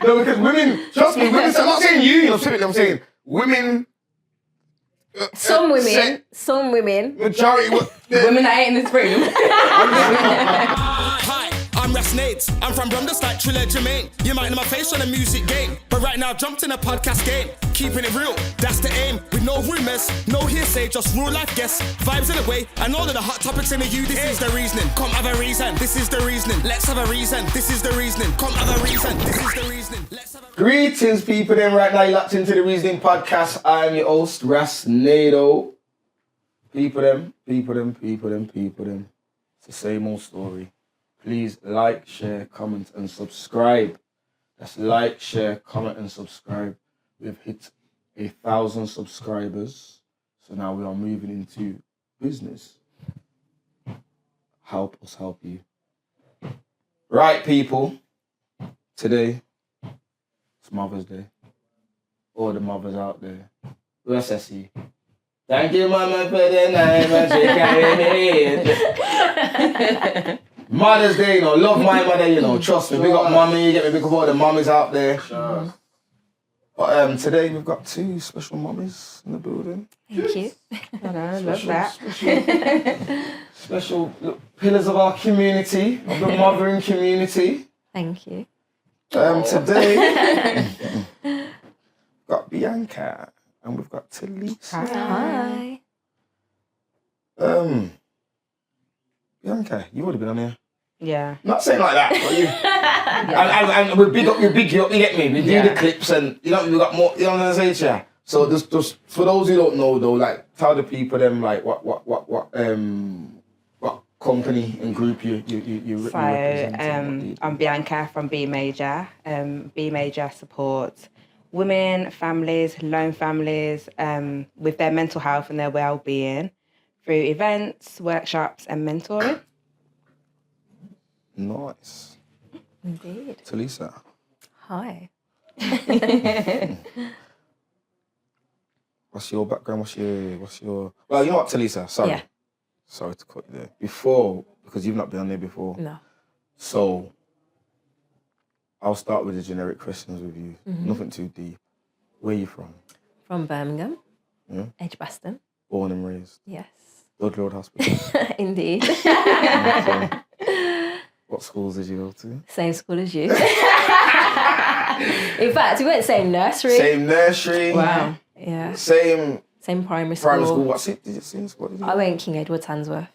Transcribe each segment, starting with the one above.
No, because women, trust me, women, I'm not saying you, I'm saying women. Some women. Majority. Women that ain't in this room. Hi, I'm Rasnades. I'm from Bromdus like Triller Jermaine. You might know my face on the music game, but right now jumped in a podcast game. Keeping it real, that's the aim. With no rumours, no hearsay, just real life guests. Vibes in the way, and all of the hot topics in the UK. This is the reasoning, come have a reason. This is the reasoning, let's have a reason. This is the reasoning, come have a reason. This is the reasoning, let's have a reason. Greetings, people. Then right now, you're locked into the Reasoning Podcast. I'm your host, Rasnado. People them. It's the same old story. Please like, share, comment, and subscribe. That's like, share, comment, and subscribe. We've hit 1,000 subscribers. So now we are moving into business. Help us help you. Right, people. Today, it's Mother's Day. All the mothers out there. Where's Essie? Thank you, Mama, for the night, but she carried me. Mother's Day, you know, love my mother, you know, trust me. Big up mommy, get me big up all the mummies out there. Sure. But today we've got 2 special mummies in the building. Thank you. I love that. Special pillars of our community, of the mothering community. Thank you. Today, we've got Bianca and we've got Talisa. Hi. Bianca, you've already been on here. Yeah. Not saying like that, but you. And we big up, you get me. We do the clips and, you know, we got more, you know what I'm saying, yeah? So just for those who don't know though, like, tell the people them, like, what company and group you represent. I'm Bianca from B Major. B Major supports women, families, lone families, with their mental health and their well-being through events, workshops, and mentoring. Nice. Indeed. Talisa. Hi. What's your background? What's your... Well, you know what, Talisa? Sorry. Yeah. Sorry to cut you there. Before, because you've not been on there before. No. So, I'll start with the generic questions with you. Mm-hmm. Nothing too deep. Where are you from? From Birmingham. Yeah. Edgbaston. Born and raised? Yes. Dudley Road Hospital? Indeed. Okay. What schools did you go to? Same school as you. In fact, we went same nursery. Same nursery. Wow. Yeah. Same primary school. primary school. What's it? Did you see? What did you I went King Edward's Handsworth.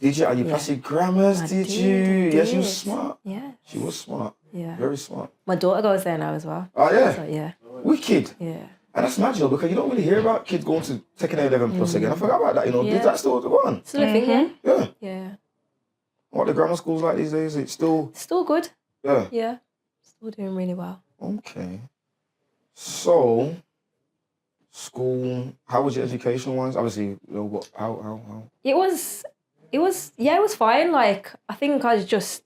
Did you? And you passed your grammars, I did did, you? I Yeah, she was did. smart. Yeah. She was smart. Yeah. Very smart. My daughter goes there now as well. Oh, yeah? So, yeah. Wicked. Yeah. And that's magical because you don't really hear about kids going to taking 11 plus again. I forgot about that, you know. Yeah. Is that still the one? Still a thing, yeah? Yeah. Yeah. What the grammar schools like these days? It's still... Still good. Yeah. Yeah. Still doing really well. Okay. So, school, how was your education wise? Obviously, you know, what, how? It was fine. Like, I think it just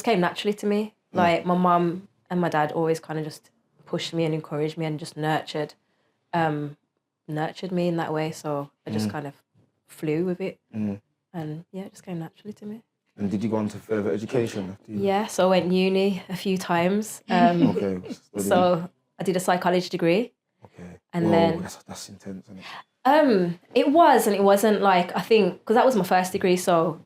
came naturally to me. Like, my mum and my dad always kind of just pushed me and encouraged me and just nurtured me in that way. So I just kind of flew with it. And yeah, it just came naturally to me. And did you go on to further education after you? Yeah, so I went uni a few times. Okay. So I did a psychology degree. Okay. And Whoa, then... That's intense, isn't it? It was, and it wasn't like, I think, because that was my first degree, so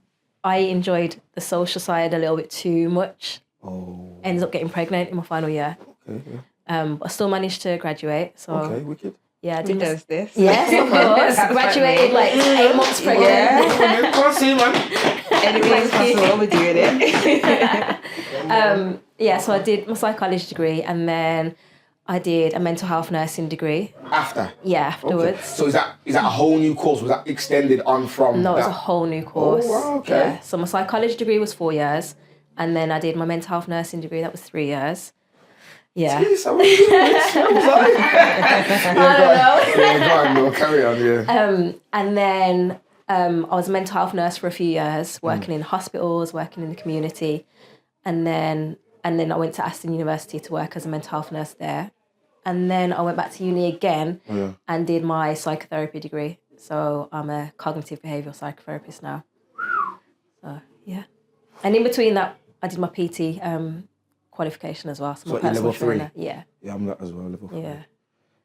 I enjoyed the social side a little bit too much. Oh. Ended up getting pregnant in my final year. Okay, yeah. But I still managed to graduate. So Okay, wicked. yeah, I Who did does this? Yes, of course. Graduated like 8 months pregnant. Yeah. Come on, see, man. Anything's possible, we're doing it. Yeah, so I did my psychology degree and then I did a mental health nursing degree. After? Yeah, afterwards. Okay. So is that a whole new course? Was that extended on from No, that? it was a whole new course. Oh, wow, okay. Yeah. So my psychology degree was 4 years and then I did my mental health nursing degree, that was 3 years. Yeah. Jeez, I was doing this. I was like... I don't know. Yeah, go on, no, carry on, yeah. And then I was a mental health nurse for a few years, working in hospitals, working in the community. And then I went to Aston University to work as a mental health nurse there. And then I went back to uni again and did my psychotherapy degree. So I'm a cognitive behavioural psychotherapist now. So, yeah. And in between that, I did my PT qualification as well. So So I'm a you're personal level 3? trainer. Yeah. Yeah, I'm that as well, level 3. Yeah.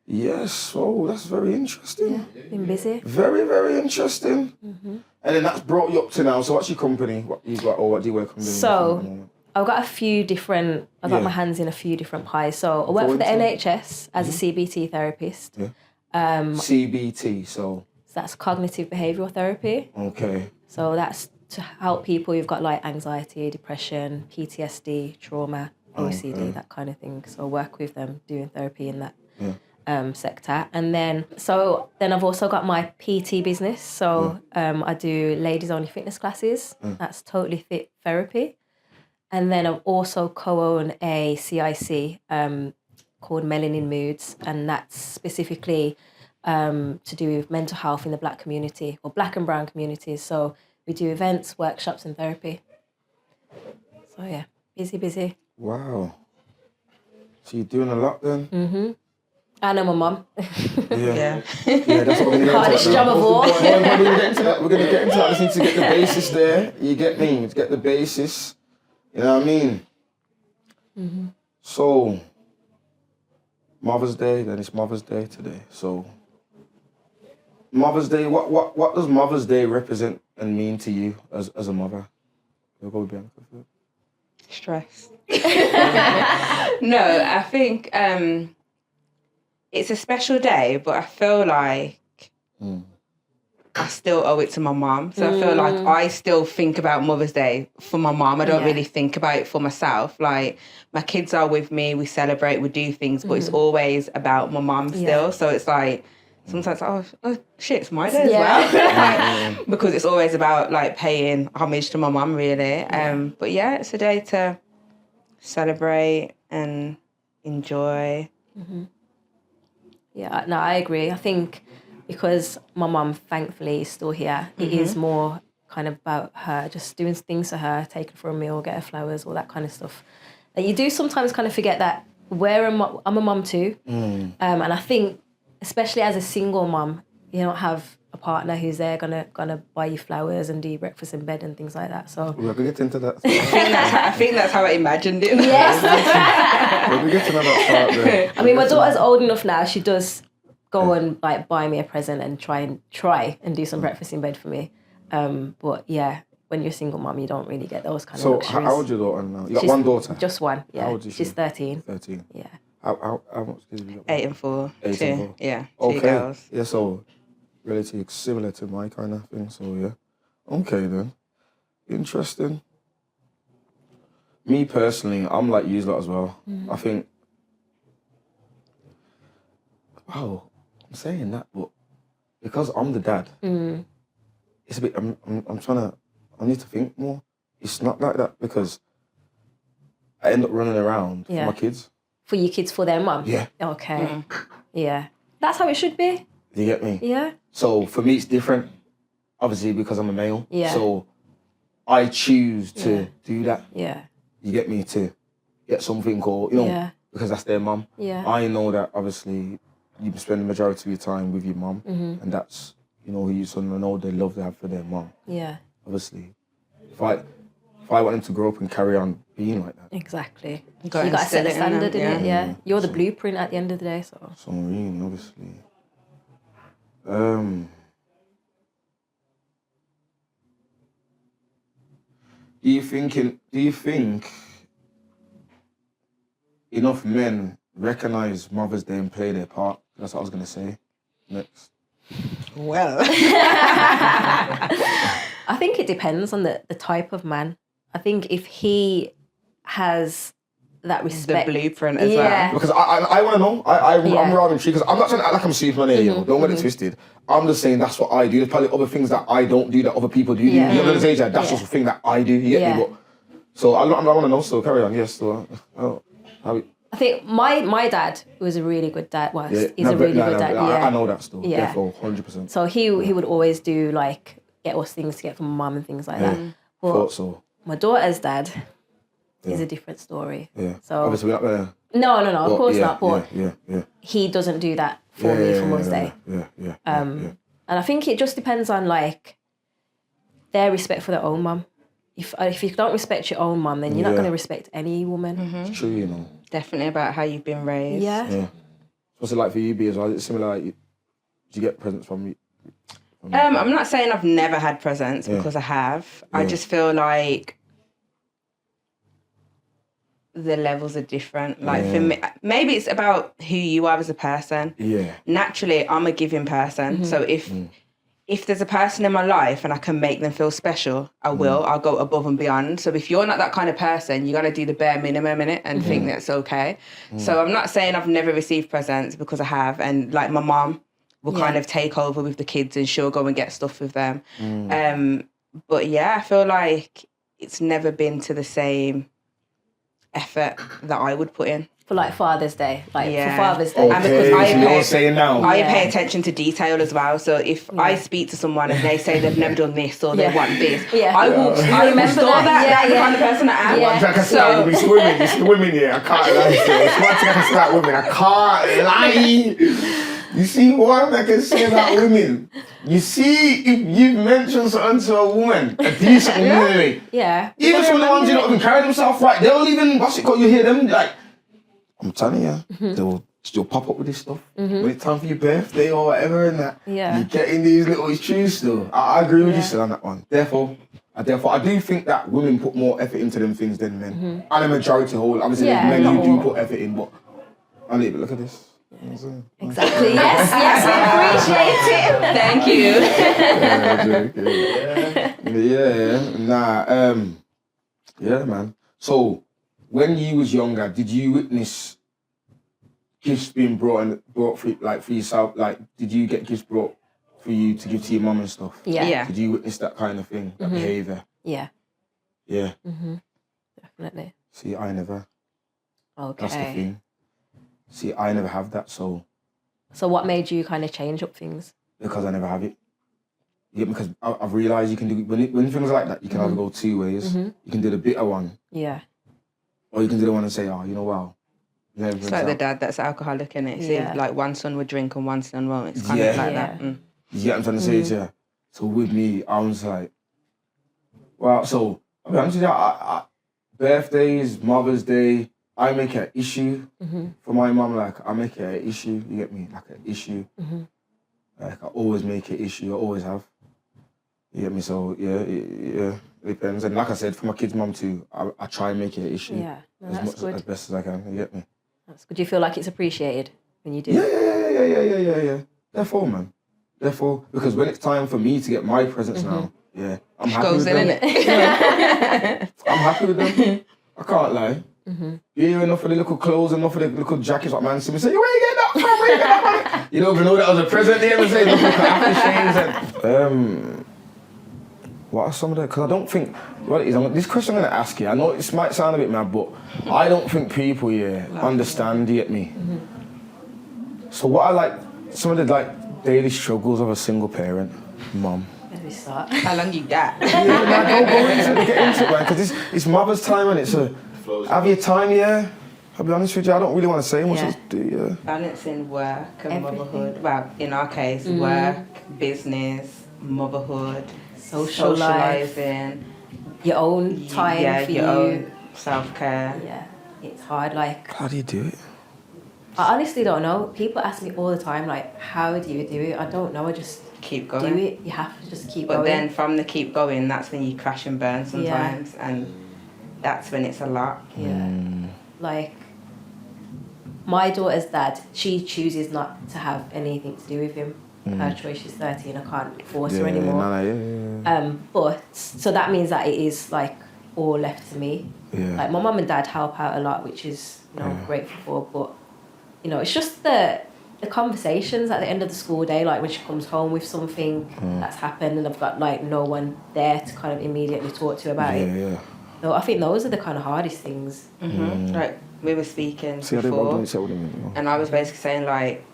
Yes, oh, that's very interesting. Been busy. Very, very interesting. And then that's brought you up to now. So what's your company? What you got, or what do you work on? So I've got I've got Yeah. my hands in a few different pies. So I work for the NHS as a CBT therapist. Yeah. CBT, so So that's cognitive behavioural therapy. okay. So that's to help people who've got like anxiety, depression, PTSD, trauma, OCD, that kind of thing. So I work with them doing therapy in that sector. And then I've also got my PT business. So I do ladies only fitness classes. That's Totally Fit Therapy. And then I've also co-own a CIC called Melanin Moods, and that's specifically to do with mental health in the Black community or Black and brown communities. So we do events, workshops, and therapy. So yeah, busy. Wow. So you're doing a lot then? And I'm a mum. Yeah. Yeah, that's what we're going to get Hardest into. job of all. We're going to get into that. We're going to get into that. I just need to get the basis there. You get me? To get the basis. You know what I mean? So, Mother's Day, then it's Mother's Day today. So, Mother's Day, what does Mother's Day represent and mean to you as a mother? You'll go with Bianca first. Stress. No, I think it's a special day, but I feel like I still owe it to my mum. So I feel like I still think about Mother's Day for my mum. I don't really think about it for myself. Like, my kids are with me, we celebrate, we do things, but it's always about my mum still. So it's like, sometimes, oh shit, it's my day as well. Because it's always about like paying homage to my mum, really. But yeah, it's a day to celebrate and enjoy. Yeah, no, I agree. I think because my mum, thankfully, is still here, it is more kind of about her, just doing things for her, take her for a meal, get her flowers, all that kind of stuff. That you do sometimes kind of forget that I'm a mum too. And I think, especially as a single mum, you don't have a partner who's there gonna buy you flowers and do your breakfast in bed and things like that. So We're going to get into that. I think that's how I imagined it. yes. We're going to get to that part there. I mean, my daughter's old enough now. She does go and like buy me a present and try and do some breakfast in bed for me. But yeah, when you're a single mum, you don't really get those kind of So, luxuries. how old is your daughter now? You got She's one daughter? Just one, yeah. How old is she? She's 13. 13. Yeah. How much kids have you got? 8 and 4. 8 two. and 4. Yeah, Okay. 2 girls. Yeah, so relatively similar to my kind of thing. So yeah. Okay then. Interesting. Me personally, I'm like you lot as well. I think. Wow, I'm saying that, but because I'm the dad, it's a bit. I'm trying to. I need to think more. It's not like that because I end up running around for my kids. For your kids, for their mum? Yeah. Okay. Yeah. That's how it should be. You get me? Yeah. So for me, it's different. Obviously, because I'm a male. Yeah. So I choose to do that. Yeah. You get me, to get something, or because that's their mum. Yeah. I know that obviously you spend the majority of your time with your mum, and that's who you son. I know the love they have for their mum. Yeah. Obviously, if I want them to grow up and carry on being like that. Exactly. You got to set the instill it in them, standard, innit? Yeah. You're the blueprint at the end of the day, so. So Marine, obviously. Do you think enough men recognize Mother's Day and play their part? That's what I was gonna say. Next. Well. I think it depends on the type of man. I think if he has that respect. The blueprint as Yeah. well. Because I want to know. I'm Yeah. rather intrigued because I'm not trying to act like I'm Superman here, yo. Don't get it twisted. I'm just saying that's what I do. There's probably other things that I don't do that other people do. Yeah. You know what I'm saying? That's just a thing that I do. You get me? But, so I want to know. So carry on. Yes. So I think my dad was a really good dad. Well, he's a really good dad. I know that still. Yeah. Therefore, 100%. So he would always do like get us things to get from my mum and things like that. But Thought so. my daughter's dad is a different story. Yeah. So Obviously, we're not gonna. No, of course not. But yeah. he doesn't do that for me for Mother's Day. Yeah. And I think it just depends on like their respect for their own mum. if you don't respect your own mum, then you're not going to respect any woman. It's true, you know. Definitely about how you've been raised. Yeah. What's it like for you, B, as well? Is it similar? Like, do you get presents from you? I'm not saying I've never had presents because I have. I just feel like the levels are different. Like for me, maybe it's about who you are as a person. Yeah. Naturally, I'm a giving person. So if there's a person in my life and I can make them feel special, I will. I'll go above and beyond. So if you're not that kind of person, you got to do the bare minimum in it and think that's okay. So I'm not saying I've never received presents, because I have. And like my mom will kind of take over with the kids and she'll go and get stuff with them. But yeah, I feel like it's never been to the same effort that I would put in. For like Father's Day, for Father's Okay, Day. And because so you're saying now. I pay attention to detail as well. So if I speak to someone and they say they've never done this or they want this, I will remember restore that. that kind of person I am. One thing I can say about women, it's the women here. I can't lie. It's one thing I can say about women. I can't lie. You see, one I can say about women. You see, if you mention something to a woman, a decent woman anyway. Yeah. Even some of the ones who don't even carry themselves right, they'll even, what's it called, you hear them like, I'm telling you, they'll pop up with this stuff. When it's time for your birthday or whatever and that, you get in these little issues still. I agree with you still on that one. Therefore, I do think that women put more effort into them things than men. And the majority whole, obviously there's men who do put effort in, but I need to look at this. Exactly. Yes, we appreciate it. Thank you. Yeah, man. So, when you was younger, did you witness gifts being brought for yourself? Like, did you get gifts brought for you to give to your mum and stuff? Yeah. Did you witness that kind of thing, that behaviour? Yeah. Yeah. Definitely. See, I never. Okay. That's the thing. See, I never have that, so... So what made you kind of change up things? Because I never have it. Yeah, because I've realised you can do... When things are like that, you can either go two ways. You can do the bitter one. Yeah. Or you can do the one and say, oh, you know, wow. It's like the dad that's alcoholic, innit? Yeah. See, like one son would drink and one son won't. It's kind of like that. You get what I'm trying to say to you? So with me, I was like... Well, so, I'll be honest with you, I birthdays, Mother's Day... I make it an issue for my mum. Like, I make it an issue. You get me? Like an issue. Like, I always make it an issue. I always have. You get me? So yeah, it depends. And like I said, for my kid's mum too, I try and make it an issue. Yeah, that's good. As best as I can. You get me? That's good. Do you feel like it's appreciated when you do? Yeah. Therefore, man. Because when it's time for me to get my presents now, I'm happy goes with in, them. innit? I'm happy with them. I can't lie. You hear enough of the little clothes, enough of the little jackets, like man see me say, where you get that from? Where you get that from? You don't even know that was a present there and say, look at aftershaves and what are some of the, because I don't think, what it is, this question I'm going to ask you, I know this might sound a bit mad, but I don't think people understand, you get me? So what are like, some of the like daily struggles of a single parent, mum? Where do we start? How long you got? Go into it, get into it, man, because it's Mother's time and it's a, have your time, I'll be honest with you, I don't really want to say much. Balancing work and Everything. motherhood. Well, in our case, work, business, motherhood, Socialising. Your own time for your you. own self-care. Yeah, it's hard. Like, How do you do it? I honestly don't know. People ask me all the time, like, how do you do it? I don't know. I just Keep going. do it. You have to just keep But going. then from the keep going, that's when you crash and burn sometimes. And that's when it's a lot. Yeah. Like, my daughter's dad, she chooses not to have anything to do with him. Her choice, she's 13, I can't force her anymore. But, so that means that it is, like, all left to me. Like, my mum and dad help out a lot, which is, grateful for. But, it's just the conversations at the end of the school day, like when she comes home with something that's happened and I've got, like, no one there to kind of immediately talk to about it. So I think those are the kind of hardest things. Like, we were speaking before, and I was basically saying, like,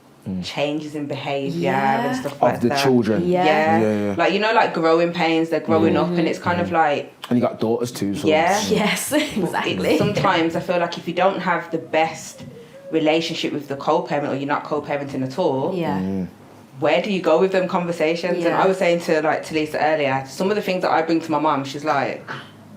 changes in behaviour and stuff like that. Of the children. Yeah. Like, like growing pains, they're growing up, and it's kind of like... And you got daughters too, so... Yes, exactly. Sometimes I feel like if you don't have the best relationship with the co-parent, or you're not co-parenting at all... Where do you go with them conversations? And I was saying to Lisa earlier, some of the things that I bring to my mum, she's like,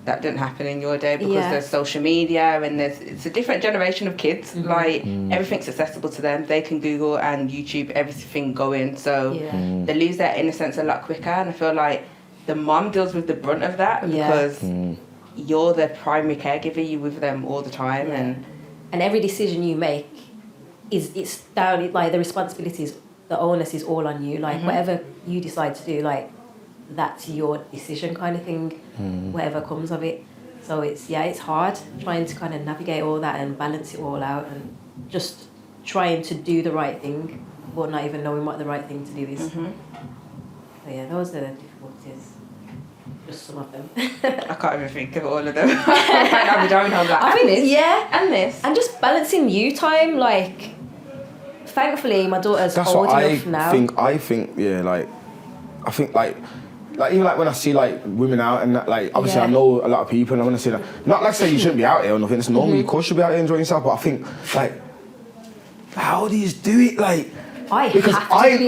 that didn't happen in your day because Yeah. there's social media and it's a different generation of kids. Like everything's accessible to them. They can Google and YouTube everything going, so they lose their innocence a lot quicker. And I feel like the mom deals with the brunt of that because you're the primary caregiver. You're with them all the time, and every decision you make it's down. Like the responsibilities, the onus is all on you. Like whatever you decide to do, like that's your decision, kind of thing. Whatever comes of it. So it's hard trying to kind of navigate all that and balance it all out, and just trying to do the right thing, but not even knowing what the right thing to do is. So yeah, those are the difficulties. Just some of them. I can't even think of all of them. I'll be driving home like, and this. And just balancing you time, like, thankfully my daughter's old enough now. I think even like when I see like women out and that, like obviously I know a lot of people and I want to say that, not like say you shouldn't be out here or nothing, it's normal, of course you should be out here enjoying yourself, but I think like, how do you do it? Like, because I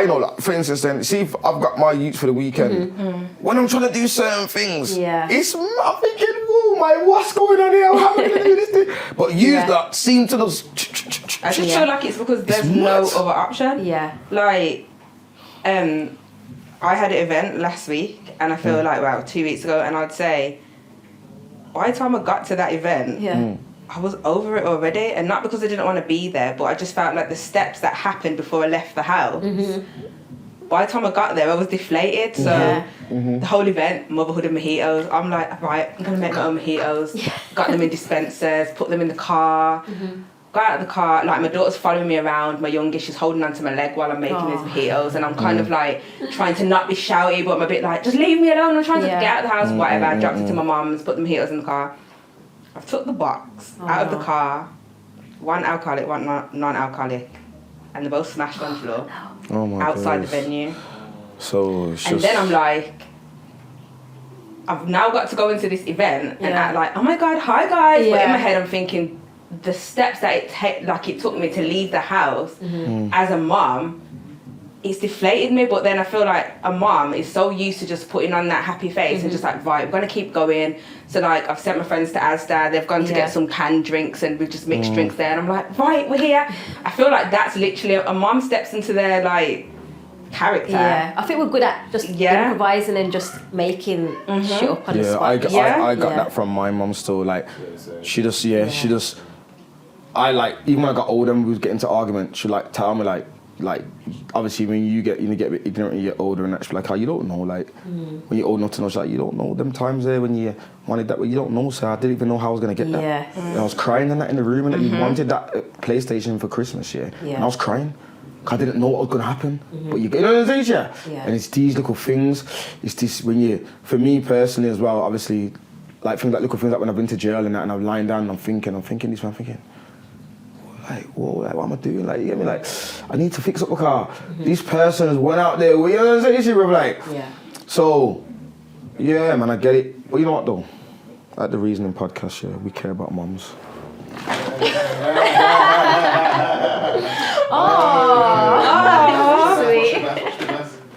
know, like, for instance, then see if I've got my youth for the weekend, when I'm trying to do certain things, it's I'm thinking, whoa, what's going on here? How am I gonna do this thing? But you that seem to just I just feel like it's because there's no other option. Yeah. Like, I had an event last week, and I feel like 2 weeks ago, and I'd say by the time I got to that event, I was over it already, and not because I didn't want to be there, but I just felt like the steps that happened before I left the house. By the time I got there, I was deflated. So the whole event, motherhood of mojitos, I'm like, right, I'm gonna make my own mojitos. Got them in dispensers, put them in the car. Got out of the car, like my daughter's following me around, my youngest, she's holding onto my leg while I'm making these mojitos, and I'm kind of like trying to not be shouty, but I'm a bit like, just leave me alone, I'm trying to get out of the house, whatever. I dropped it to my mum's, put the mojitos in the car. I've took the box out of the car, one alcoholic, one non-alcoholic, and they're both smashed on the floor outside the venue. So it's and then I'm like, I've now got to go into this event and act like, oh my God, hi guys, but in my head I'm thinking, the steps that it took me to leave the house as a mom, it's deflated me. But then I feel like a mom is so used to just putting on that happy face and just like, right, we're gonna keep going. So like I've sent my friends to Asda, they've gone to get some canned drinks and we've just mixed drinks there, and I'm like, right, we're here. I feel like that's literally a mom steps into their like character. Yeah, I think we're good at just improvising and just making shit up on the spot. I got that from my mum still. Like, she just. I like, even when I got older and we was getting into argument, she'd like tell me like obviously when you get a bit ignorant and you get older and actually like, how you don't know, like when you're old enough to know, she's like, you don't know them times there when you wanted that, but you don't know, so I didn't even know how I was gonna get that. And I was crying and that in the room, and that you wanted that PlayStation for Christmas, and I was crying. I didn't know what was gonna happen, but you know what I'm saying, and it's these little things. It's this when you, for me personally as well, obviously, like things like little things like when I've been to jail and that, and I'm lying down and I'm thinking this, I'm thinking, like, whoa, like, what am I doing? Like, you get me? Like, I need to fix up the car. This person has went out there, you know what I'm saying? Like, so, yeah, man, I get it. But you know what though? At the Reasoning Podcast, we care about mums. Sweet.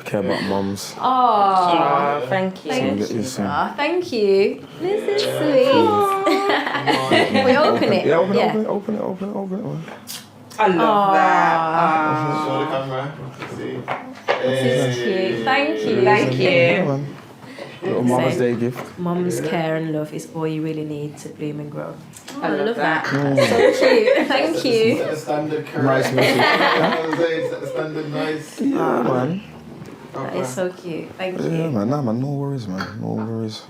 Care about mums. Oh, thank you. Thank you. This is sweet. We open it. Yeah, open it. I love Show the camera. See. This is cute. Thank you. Thank you. Little Mother's Day gift. Mum's care and love is all you really need to bloom and grow. I love that. So cute. Thank you. Set the standard correct. Nice message. Set the standard nice. Yeah, man. That is so cute. Thank you. Yeah, man. Nah, man. No worries, man. No worries.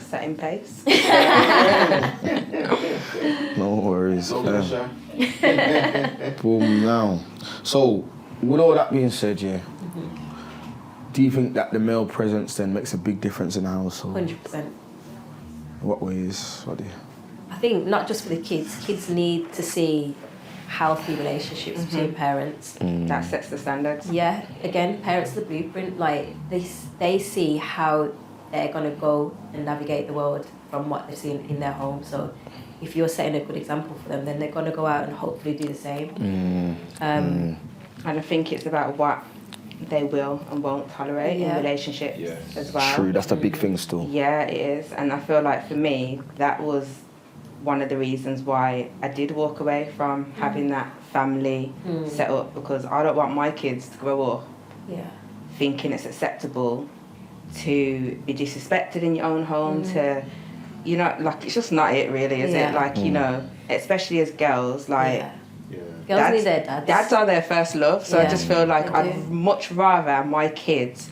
Setting pace. No worries. No pressure. Boom, now. So, with all that being said, do you think that the male presence then makes a big difference in the household? 100%. What ways? What do you? I think not just for the kids. Kids need to see healthy relationships between parents. That sets the standards. Yeah, again, parents are the blueprint. Like they see how they're gonna go and navigate the world from what they've seen in their home. So if you're setting a good example for them, then they're gonna go out and hopefully do the same. And I think it's about what they will and won't tolerate in relationships as well. True, that's the big thing still. Yeah, it is. And I feel like for me, that was one of the reasons why I did walk away from having that family set up, because I don't want my kids to grow up thinking it's acceptable to be disrespected in your own home, to, you know, like, it's just not it really, is it? Like, you know, especially as girls, like, Girls need their dads. Dads are their first love, so I just feel like I'd much rather my kids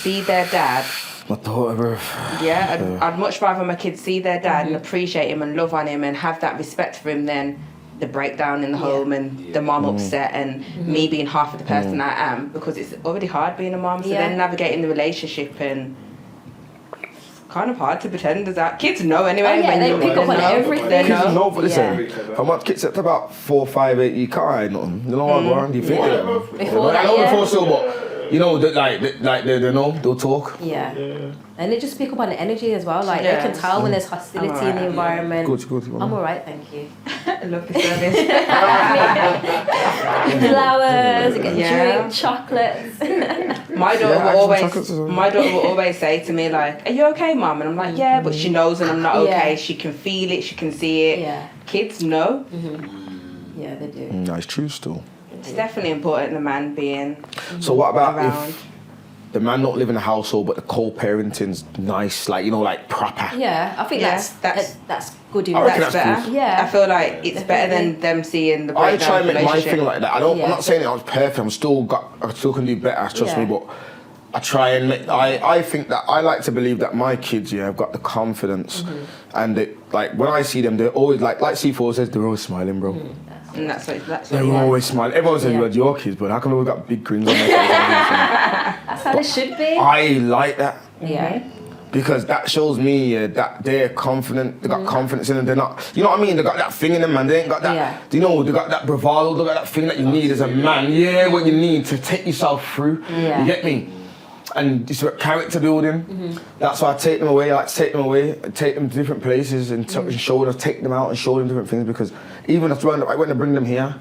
see their dad. My daughter, I'd much rather my kids see their dad and appreciate him and love on him and have that respect for him than the breakdown in the home and the mom upset and me being half of the person I am, because it's already hard being a mom. So then navigating the relationship, and kind of hard to pretend as that. Kids know anyway. They pick up on everything. They kids know. know, but listen, from what kids at about 4, 5, 8, you can't hide nothing. You know what, bro? Do you think that? Before I know before still, but you know, they know, they'll talk. Yeah. And they just pick up on the energy as well. Like, they can tell when there's hostility in the environment. Good. I'm alright, thank you. I love the service. Flowers, drink, chocolates. My daughter will always say to me, like, "Are you okay, Mum?" And I'm like, "Yeah," but she knows when I'm not okay. She can feel it, she can see it. Yeah. Kids know. Yeah, they do. No, it's true still. It's definitely important, the man being So what about around. if the man not live in a household but the co-parenting's nice, like, you know, like proper? Yeah, I think Yeah, that's good I enough. reckon That's that's better. good. Yeah. I feel like it's better than them seeing the I breakdown try of and make my relationship. thing like that. I'm not saying I was perfect. I still can do better. Trust me, but I try and make. I think that I like to believe that my kids, have got the confidence, and like when I see them, they're always like C4 says, they're always smiling, bro. And that's They're always smiling. Everyone says you had your kids, but how come we got big grins on their faces? That's how they should be. I like that. Yeah. Because that shows me that they're confident, they got confidence in them, they're not, you know what I mean? They got that thing in them, man. They ain't got that, they got that bravado, they got that thing that you need as a man. Yeah, what you need to take yourself through. Yeah. You get me? And it's about character building. That's why I take them away. I like to take them away, take them to different places and show them, take them out and show them different things. Because even if I went to bring them here,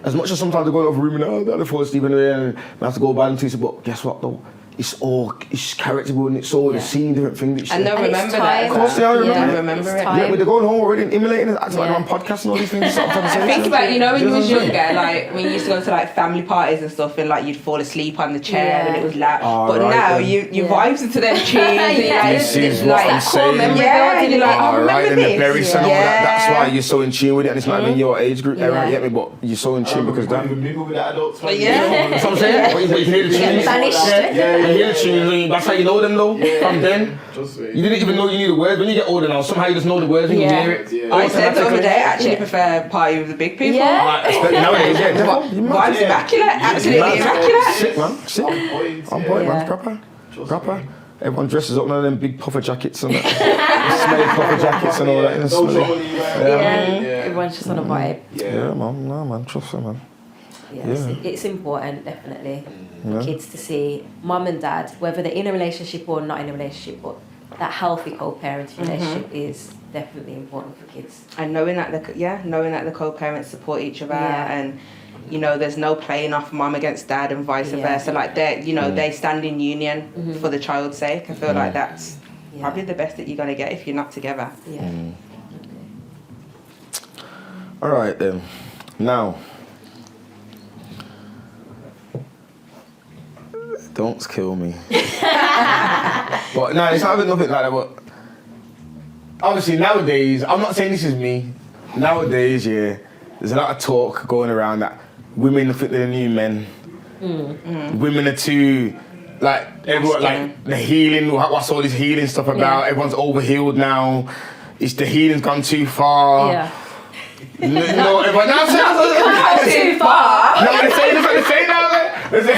as much as sometimes they go over room and they're fall asleep and I have to go by them to, but guess what though? It's character building, it's all seeing different things. And they'll remember that. Of course they are, remember it. Time. Yeah, but they're going home already and emulating it, acting like they're on podcasts and all these things. Think about, when you was younger, like when you used to go to like family parties and stuff, and like you'd fall asleep on the chair and it was loud. But now you vibes into them tunes. And This is what I'm saying. And you're like, I remember this. Very simple. That's why you're so in tune with it, and it's not even your age group era, you get me? But you're so in tune because that. Mingle with the adults. Yeah. That's what I'm saying. You hear the tunes. Banished. You hear the tunes. That's how you know them though. From then, Trust me. you didn't even know you knew the words. When you get older now, somehow you just know the words when you hear it. I said the other day, I actually prefer party with the big people. Nowadays, Vibes immaculate, absolutely immaculate. Sick, man. Sick. On point, man. Proper. Everyone dresses up in them big puffer jackets and that. Smelly puffer jackets and all that. And smelly. Everyone's just on a vibe. Yeah, man. No, man. Trust me, man. It's important, definitely, for kids to see mum and dad, whether they're in a relationship or not in a relationship, but that healthy co-parenting relationship is definitely important for kids. And knowing that the co-parents support each other and there's no playing off mum against dad and vice versa. Like they stand in union for the child's sake. I feel like that's probably the best that you're gonna get if you're not together. Yeah. All right then. Now. Don't kill me. But no, it's not even nothing like that. But obviously nowadays, I'm not saying this is me. Nowadays, there's a lot of talk going around that women think they're the new men. Women are too, like everyone, like the healing. What's all this healing stuff about? Everyone's overhealed now. It's the healing's gone too far. Yeah. No, everyone. No, Too far. No, they say now. They say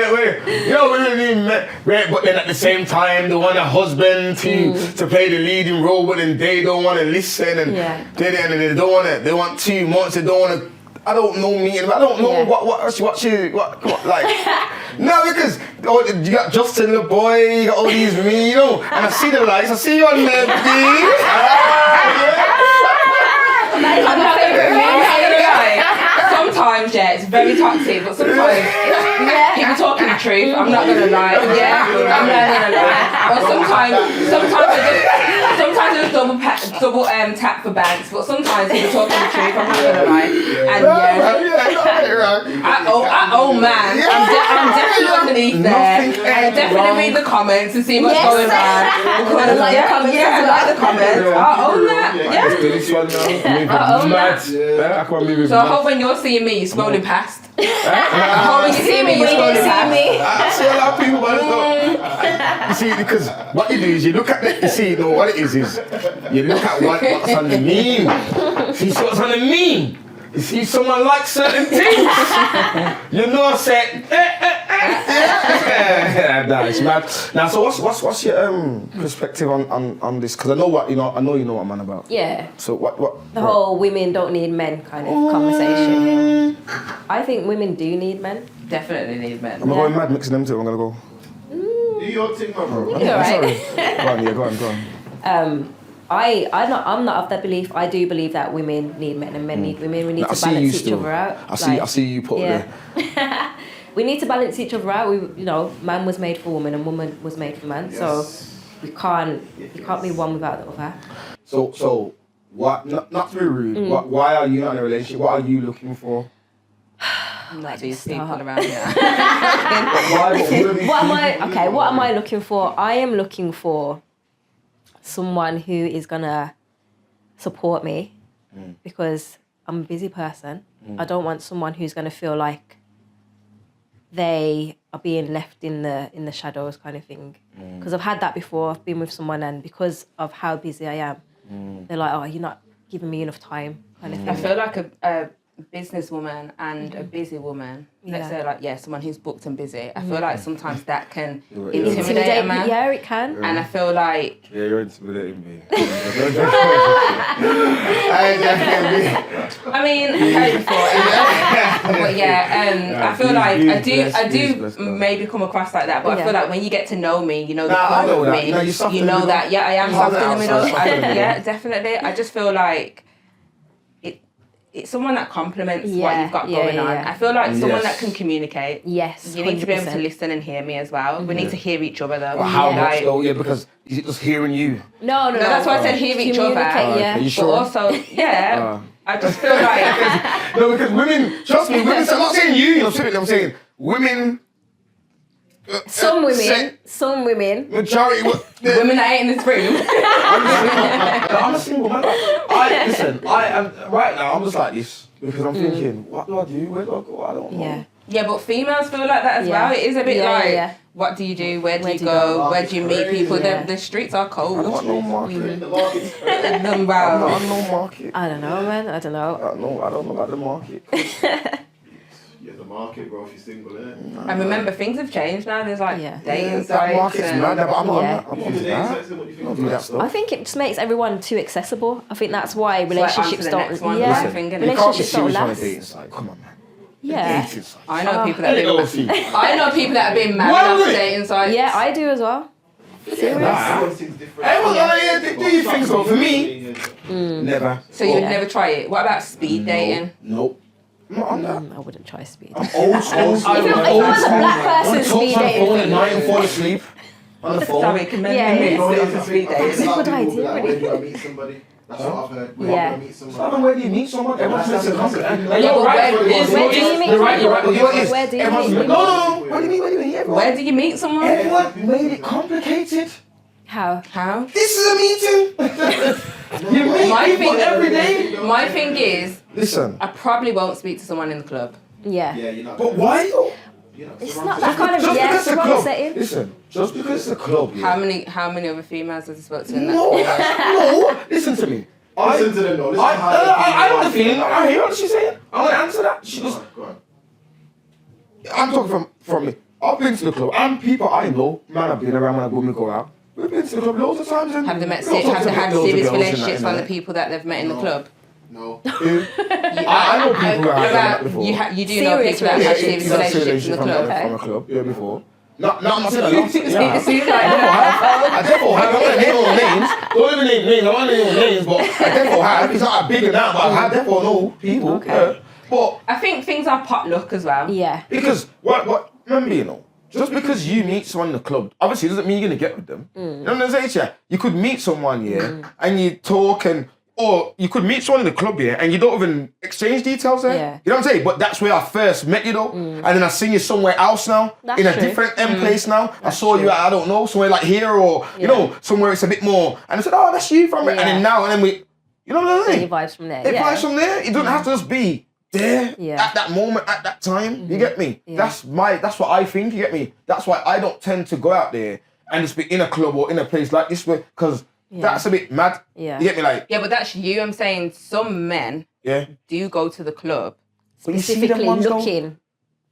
that way. But then at the same time, they want a husband to play the leading role, but then they don't want to listen, and they don't want to. They want too much. They don't want to. I don't know me. I don't know what like. No, because you got Justin the boy, you got all these me, and I see the lights. I see you on there, Sometimes, it's very toxic, but sometimes people talking the truth. I'm not gonna lie. Yeah, I'm not gonna lie. Or sometimes I just double tap for banks, but sometimes people talking the truth. I'm not gonna lie. And I owe man. I'm definitely underneath there. I definitely read the comments and see what's going on. I like the comments. I like the comments. I own that. Yeah. This one now. own Mad. that. I can't believe So I hope when you're seeing me, you're scrolling past. I hope when you see me, you're scrolling past. I see a lot of people, but you see, because what you do is you look at the, you see, no, what it is you look at what's on the meme. See what's on the meme. You see someone like certain things. You know, say, nah, it's mad. Now, so what's your perspective on this? Because I know what you know what I'm on about. Yeah. So what? The whole women don't need men kind of conversation. I think women do need men. Definitely need men. I'm going mad mixing them two. I'm gonna go. Do your thing, my bro. You're right. Sorry. Go on. I'm not of that belief. I do believe that women need men and men need women. We need to balance each other out. I see you put there. We need to balance each other out. Man was made for woman and woman was made for man. Yes. So you can't be one without the other. So what? Not to be rude. Why are you not in a relationship? What are you looking for? Like these people around here. What am I looking for? I am looking for someone who is gonna support me because I'm a busy person. I don't want someone who's gonna feel like they are being left in the shadows kind of thing. Because I've had that before. I've been with someone and because of how busy I am, they're like, oh, you're not giving me enough time kind of thing. I feel like a businesswoman and a busy woman, let's say someone who's booked and busy, I feel like sometimes that can intimidate a man. Yeah, it can. And I feel like... Yeah, you're intimidating me. I mean, I've heard it before. But I feel like I do maybe come across like that, but I feel like when you get to know me, you know the core of me, you know that, I am soft in the middle. Yeah, definitely. I just feel like it's someone that complements what you've got going on. I feel like someone that can communicate. Yes, you need to be able to listen and hear me as well. We need to hear each other though. But how much though? Yeah, because is it just hearing you? No. That's why I said hear each other. Yeah. Are you sure? But also, I just feel like no, because women. Trust me, women. I'm not saying you. I'm saying women. Some women. Majority. Women that ain't in this room. I'm a single man. I am right now. I'm just like this because I'm thinking, what do I do? Where do I go? I don't know. Yeah, but females feel like that as well. It is a bit what do you do? Where do you go? Where do you meet people? The streets are cold. I got no market. The market's I'm not on no market. I don't know, man. I don't know. I don't know about the market. Yeah, the market, bro, if you're single, innit? And remember, things have changed now. There's like dating sites. That market's mad, but I'm not What do you think of that? I think it just makes everyone too accessible. I think that's why relationships don't. Listen, you can't be serious on a dating site. Come on, man. Yeah. I know people that have been married off dating sites. Yeah, I do as well. Everyone's things different. Do you think so? For me, never. So you would never try it? What about speed dating? Nope. Not on that. I wouldn't try speed. I'm old school. If it was a black person speed dating. On the phone at night and fall asleep. On the phone. Sorry, can men sit on speed dating? It's a good idea, When really. you meet somebody, that's what I've heard. When Yeah. you meet I somebody. don't know where do you meet someone? Everyone's listening. Where do you meet? You're right. Where do you meet? No. What do you mean? Everyone. Where do you meet someone? Everyone made it complicated. How? This is a meeting. You meet people every day. My thing is, Listen. I probably won't speak to someone in the club. Yeah. Yeah, you're not. But why though? It's not that kind of Just because it's it's a wrong club. setting. Listen, just because it's a club. How many other females has he spoke to in that? No. Listen to me. Listen to them, though. Listen to how I know the they feel. feeling. I hear what she's saying. I want to answer that. She just. Go on. I'm talking from me. I've been to the club. And people I know, man, I've been around when I go out. We've been to the club loads of times. And Have they met? we don't talk Have to they had loads of serious girls and relationships that, on the people that they've met in the club? No. I know people that have done that before. You do know people that have serious relationships in the club. From a club, yeah, before. No, I'm not saying a lot. It seems like I definitely have. I'm not name all names. Don't even name names. I want to name all names, but I definitely have. It's not a big amount, but I definitely know people. Okay. But I think things are potluck as well. Yeah. because what remember, you know, just because you meet someone in the club, obviously doesn't mean you're gonna get with them. You know what I'm saying? You could meet someone, and you talk or you could meet someone in the club, and you don't even exchange details there. Yeah. You know what I'm saying? But that's where I first met you though. And then I seen you somewhere else now. That's in a true. different place now. I saw true. you at, I don't know, somewhere like here or, you know, somewhere it's a bit more. And I said, oh, that's you from it. And then now, and then we, you know what I'm saying? It vibes from there. It vibes from there. It doesn't have to just be there at that moment, at that time. You get me? Yeah. That's what I think, you get me? That's why I don't tend to go out there and just be in a club or in a place like this, because that's a bit mad. Yeah. You get me? Like, Yeah, but that's you. I'm saying some men do go to the club. but you see them Specifically ones though? looking,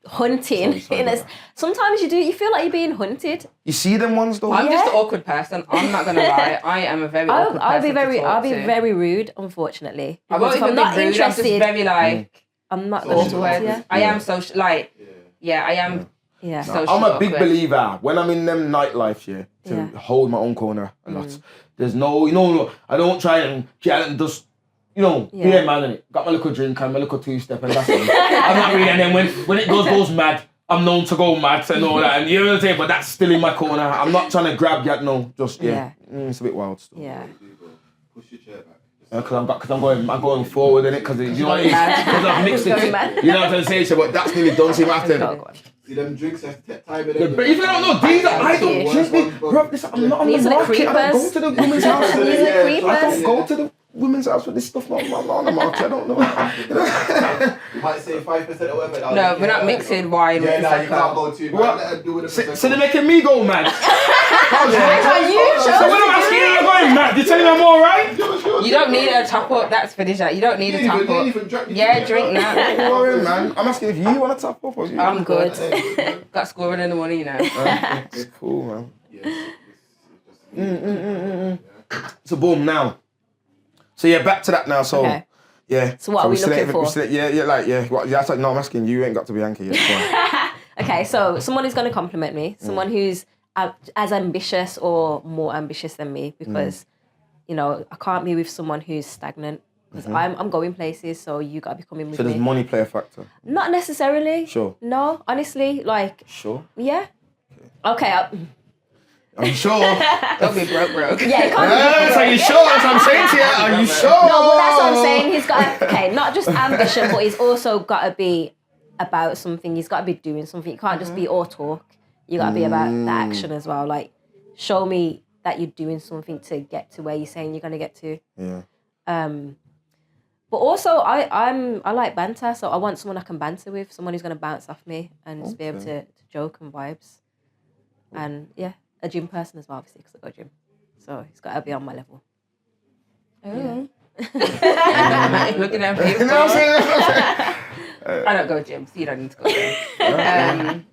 hunting. Sorry. Sometimes you feel like you're being hunted. You see them ones though? I'm just an awkward person. I'm not gonna lie. I am a very awkward I'll person. I'll be to talk to. very rude, unfortunately. I won't Because if even I'm be not rude. I'm just interested, very like I'm not going to talk to awkward. you. I am social. Like, I am. Yeah. Socially I'm a big awkward. believer when I'm in them nightlife, to hold my own corner a lot. There's no, I don't try and get and just, be a man in it. Got my little drink and my little two-step and that's it. I'm not really, and then when it goes mad, I'm known to go mad and all that, and you know what I'm saying, but that's still in my corner. I'm not trying to grab yet, no, just, it's a bit wild still. Yeah. Push your chair back. Because I'm going forward in it, because you know what I mean? mad. Because I've mixed Going it. mad. You know what I'm saying? So, but that's nearly done, so you have to. See them drinks have time in But it. if you don't know, these are, I don't drink me. Bro, listen, I'm not on the These are the market. I don't go creepers. to the women's house. These are the I creepers. don't go to the women's house with this stuff. No, I'm not on the market. I don't know. You might say 5% or whatever. No, we're not mixing wine Yeah, with nah, you can't Prosecco. go too. What? Let them do with So they're making me go mad. So when I'm asking you, I'm going mad. You're telling me I'm alright? You don't need a top up. That's finished. That you don't need a top up. Yeah, drink now. Don't worry, man. I'm asking if you want to top up or you. I'm good. Got scoring in the morning, It's cool, man. So boom, now. So yeah, back to that now. So Okay. yeah. So what are we looking for? That's like, no, I'm asking you. Ain't got to be Yankee yet. Okay, so someone who's going to compliment me, someone who's as ambitious or more ambitious than me, because, I can't be with someone who's stagnant, because I'm going places, so you got to be coming with So me. does money play a factor? Not necessarily. Sure. No, honestly, like, Sure. yeah. Okay, I'm sure. Don't be broke. yeah, it can't be. Yes, are you sure? That's what I'm saying to you. Are you sure? No, but that's what I'm saying. He's got not just ambition, but he's also got to be about something. He's got to be doing something. You can't just be all talk. You got to be about the action as well. Like, show me that you're doing something to get to where you're saying you're going to get to. Yeah. But also, I like banter, so I want someone I can banter with, someone who's going to bounce off me and just be able to joke and vibes. And yeah, a gym person as well, obviously, because I go gym. So he's got to be on my level. Looking at You people. know what I'm saying? I don't go gym, so you don't need to go gym.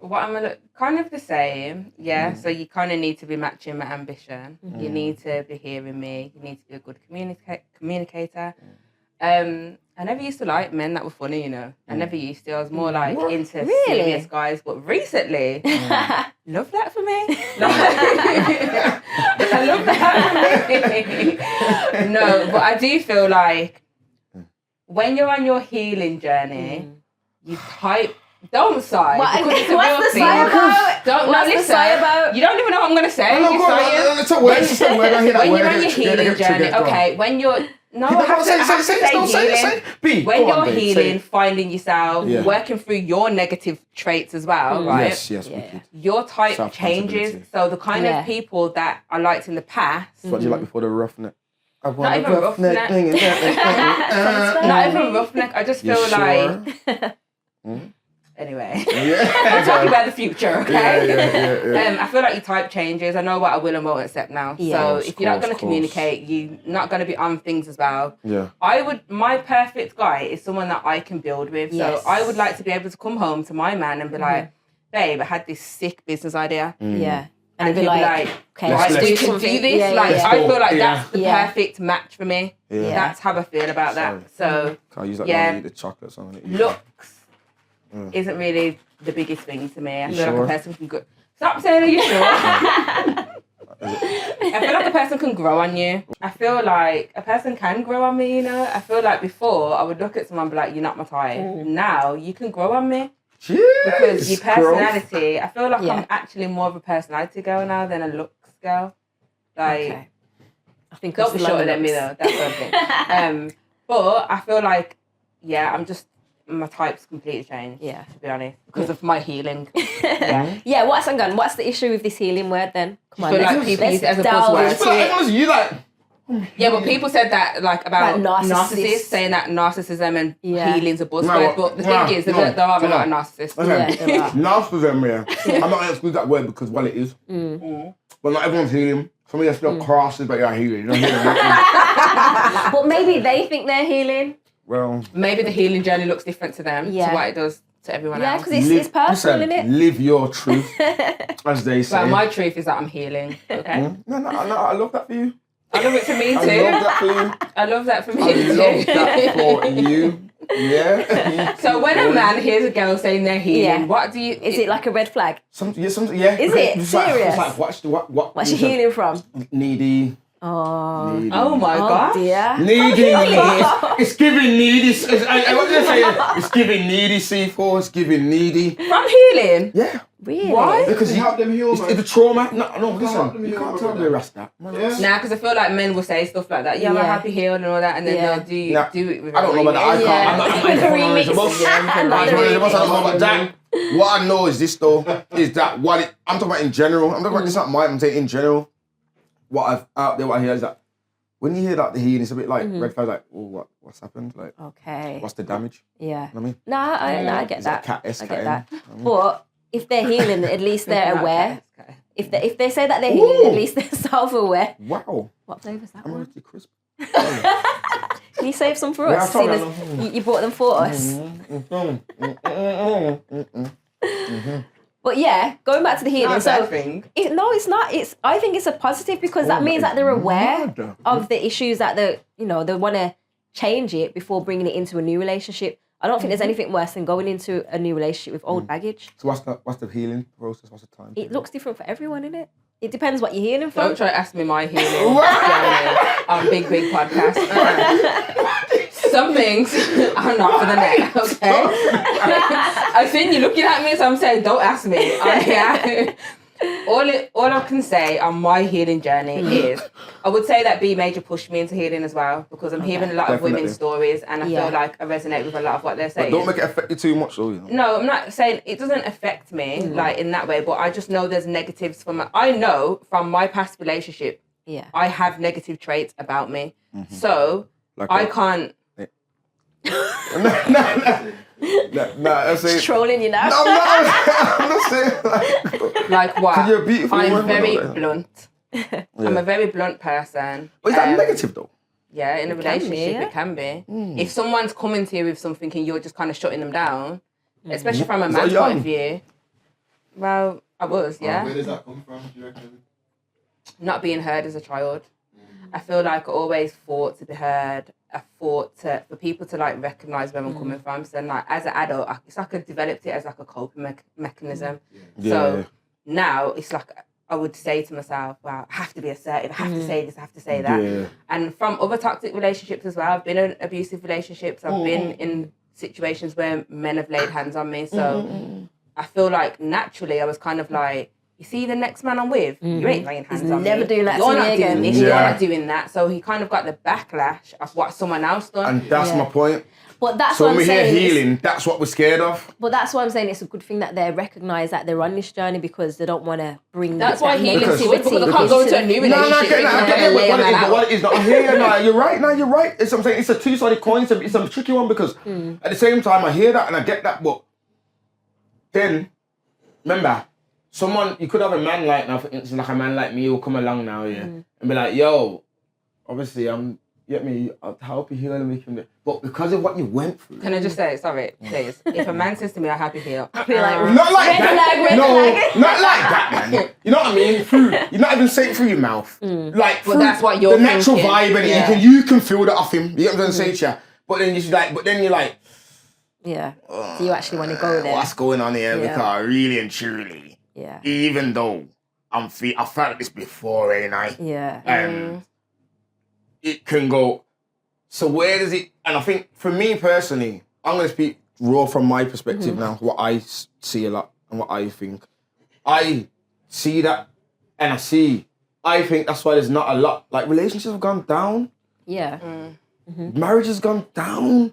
What I'm gonna kind of the same, yeah. So you kind of need to be matching my ambition. You need to be hearing me. You need to be a good communicator. I never used to like men that were funny, I never used to. I was more like into Really? serious guys. But recently, love that for me. I love that for me. No, but I do feel like when you're on your healing journey, you type. Don't sigh. What- because it's a what's real the thing. sigh about? Don't What's the listen. sigh about? You don't even know what I'm gonna say. No, You're go on, sighing. it's a word. It's a word. I hear that When word. you're on your healing journey, okay. When you're I have to say B, when go you're on, babe, say healing, it. finding yourself, Yeah. working through your negative traits as well, right? Yes, wicked. Your type changes. Self-responsibility. So the kind Yeah. of people that I liked in the past, What do you like before the roughneck? I want Not a even roughneck. thing and that. not even roughneck. I just You feel sure? like anyway. Yeah. I'm talking about the future, okay? Yeah. I feel like your type changes. I know what I will and won't accept now. Yeah. So Course, if you're not going to course. communicate, you're not going to be on things as well. Yeah. My perfect guy is someone that I can build with. Yes. So I would like to be able to come home to my man and be like, babe, I had this sick business idea. Yeah. And he'd be he'll be like, like, okay, Let's- right, let's- we can do this. Yeah, like, yeah. I feel like Yeah. that's the Yeah. perfect match for me. Yeah. That's how I feel about that. So Can I use that Yeah. one to eat the chocolates on it? looks isn't really the biggest thing to me. I feel like sure? a person can go. Stop saying, are you sure? I feel like a person can grow on you. I feel like a person can grow on me, you know? I feel like before I would look at someone and be like, you're not my type. Now you can grow on me. Jeez, Because your personality, I feel like Yeah. I'm actually more of a personality girl now than a looks girl. Like, Okay. I think don't be shorter than me though, that's something. But I feel like, yeah, my type's completely changed, Yeah. to be honest, because of my healing. Yeah. Yeah, what's the issue with this healing word then? Come on, feel like let's, people let's use it as a delve buzzword. into Like, it. honestly, you like. Yeah, but people said that like about Like narcissists. narcissists, saying that narcissism and Yeah. healing's a buzzword. No, But the no, thing is, no, there are a lot no. of narcissists. Okay. Yeah, there are. Narcissism, yeah. I'm not going to exclude that word because, well, it is. But not everyone's healing. Some of you are still crosses, but you're healing. You're healing. But maybe they think they're healing. Well, Maybe the healing journey looks different to them Yeah. to what it does to everyone Yeah, else. because it's personal, listen, isn't it? live your truth, as they say. But my truth is that I'm healing. Okay, No, I love that for you. I love it for me I too. love that for you. I love that for me I too. love that for you. Yeah. So when a man hears a girl saying they're healing, Yeah. what do you? Is it like a red flag? Yeah. Is because it? it's like, Serious? It's like, what? What's she healing from? Needy. Oh, Needy. Oh my oh gosh! dear. Needy. It's giving needy. What did I say? It's giving needy C4. It's giving needy. From healing. Yeah. Really? Why? Because You help them heal, it's man. the trauma. No, help listen. them You heal, can't brother. tell me rest that. Yeah. Nah, because I feel like men will say stuff like that. Yeah, I'm Yeah. happy healed and all that, and then Yeah. they'll Nah, do it with I don't know about that. I remix. can't. I'm not With the remix. knowledgeable. I'm not knowledgeable, so I don't know about that. What I know is this though, is that I'm talking about in general. I'm talking about this not mine. I'm saying in general. What I hear is that when you hear that the healing, it's a bit like red flag. Like, oh, what's happened? Like, Okay. what's the damage? Yeah. You know what I mean? No, I get Is that. Cat S, I cat get N? that. You know what I mean? But if they're healing, at least they're Not aware. okay. If they say that they're healing, Ooh. at least they're self-aware. Wow. What flavour's that I'm one? really crisp. Can you save some for Yeah, us? I told Seeing her. as you brought them for us. But yeah, going back to the healing. Not a So bad thing. no, it's not. I think it's a positive because that means that they're aware mad. of the issues that they want to change it before bringing it into a new relationship. I don't think there's anything worse than going into a new relationship with old baggage. So what's the healing process? What's the time? It looks different for everyone, innit? It depends what you're healing from. Don't try to ask me my healing journey on Big Podcast. Some things are not for the net, okay? I've seen you looking at me, so I'm saying don't ask me. All I can say on my healing journey is I would say that B Major pushed me into healing as well because I'm hearing a lot of Definitely. women's stories and I Yeah. feel like I resonate with a lot of what they're But saying. don't make it affect you too much, though. You know? No, I'm not saying it doesn't affect me like in that way, but I just know there's negatives I know from my past relationship, Yeah. I have negative traits about me. So Like I what? can't. No, I'm saying. Trolling you now. No, I'm not saying. Like what? You're a beautiful I'm woman, very though. blunt. I'm a very blunt person. But is that negative though? Yeah, in a It can be, relationship, yeah. it can be. If someone's coming to you with something and you're just kind of shutting them down, especially from a Was that man's young? point of view. Well, I was, yeah. Where does that come from, do you reckon? Not being heard as a child. I feel like I always fought to be heard. I fought for people to like recognise where I'm coming from. So like as an adult, it's like I developed it as like a coping mechanism. So now it's like I would say to myself, wow, I have to be assertive. I have to say this. I have to say that. Yeah. And from other toxic relationships as well, I've been in abusive relationships. I've been in situations where men have laid hands on me. So I feel like naturally I was kind of like, you see the next man I'm with, you ain't laying hands on me. never doing that You're to not me doing again. this. Yeah. You're not doing that. So he kind of got the backlash of what someone else done. And that's Yeah. my point. But that's So what when I'm we hear saying. healing, that's what we're scared of. But that's why I'm saying it's a good thing that they recognise that they're on this journey because they don't want to bring That's that why healing's good, because I negativity can't go into into a new the- No, I relationship. get that. I get and it. lay But a man out. what it is, I hear you. No, you're right. No, you're right. It's what I'm saying. It's a two-sided coin. It's a tricky one because at the same time I hear that and I get that, but then remember, you could have a man like now, for instance, like a man like me who'll come along now, yeah, and be like, yo, obviously get me, I'll help you heal and make him. But because of what you went through. Can I just say, sorry, please, if a man says to me, I'm happy here, Be like, Not like red that. flag, red no, flag. not like that, man. You know what I mean? You're not even saying it through your mouth. Like, But through that's what you're the natural thinking. vibe, and Yeah. you can feel that off him. You know what I'm saying to you? But then you're like, Yeah. So you actually want to go there. what's going on here? Yeah. Because really and truly, Yeah. even though I felt like this before, ain't I? Yeah. And it can go. So where does it? And I think for me personally, I'm gonna speak raw from my perspective now. What I see a lot and what I think. I see that, and I think that's why there's not a lot. Like relationships have gone down. Yeah. Marriage has gone down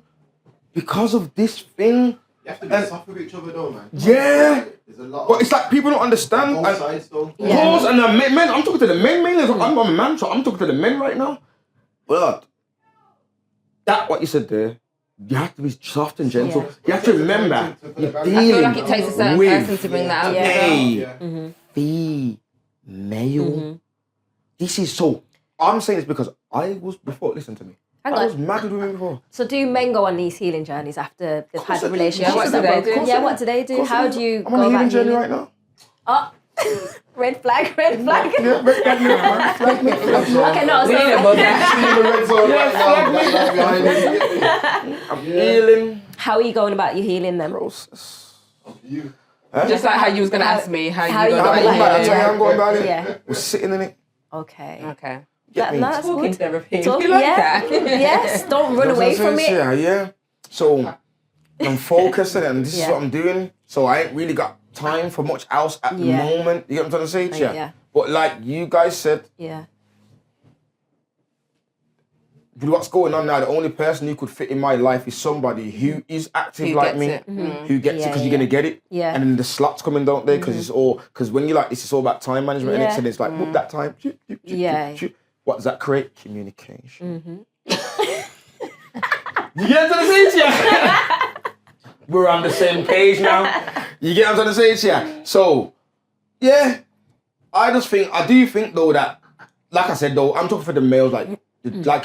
because of this thing. You have to be soft with each other though, man. Yeah. There's a lot But it's like people don't understand. both sides though. Pause, and the men, I'm talking to the men mainly. I'm a man, so I'm talking to the men right now. But that what you said there, you have to be soft and gentle. Yeah. You have to remember, you're I feel like it dealing takes a certain with person to bring that out. a female. This is so. I'm saying this because I was before. Listen to me. Hang I was on. mad with women before. So do men go on these healing journeys after they've had I a do. relationship? Yeah, what do they do? Yeah, what do they do? How do you I'm on go a healing about journey healing? right now. Oh, red flag, red flag. Yeah, Okay, no, We need a so buzzer. I'm healing how are you going about your healing then? process. You. Just like how you was going to ask me how how you you go go I'm about going about back. it. That's how I'm going about it. Yeah. We're sitting in it. Okay. Okay. Get me. That's Talking good. therapy. Talk- You like yeah. that? Yes, don't run away from it. Yeah. So I'm focusing and this is Yeah. what I'm doing. So I ain't really got time for much else at the Yeah. moment. You get what I'm trying to say to you? Yeah. But like you guys said, Yeah. with what's going on now, the only person who could fit in my life is somebody who is active Who like gets me, it. who gets it Yeah, because you're yeah. gonna get it. Yeah. And then the slots coming, don't they? Because because when you like this, it's all about time management Yeah. and it's like book that time. Yeah. What does that create? Communication. You get what I'm trying to say to you? We're on the same page now. You get what I'm trying to say to you? So, yeah, I do think though that, like I said though, I'm talking for the males, like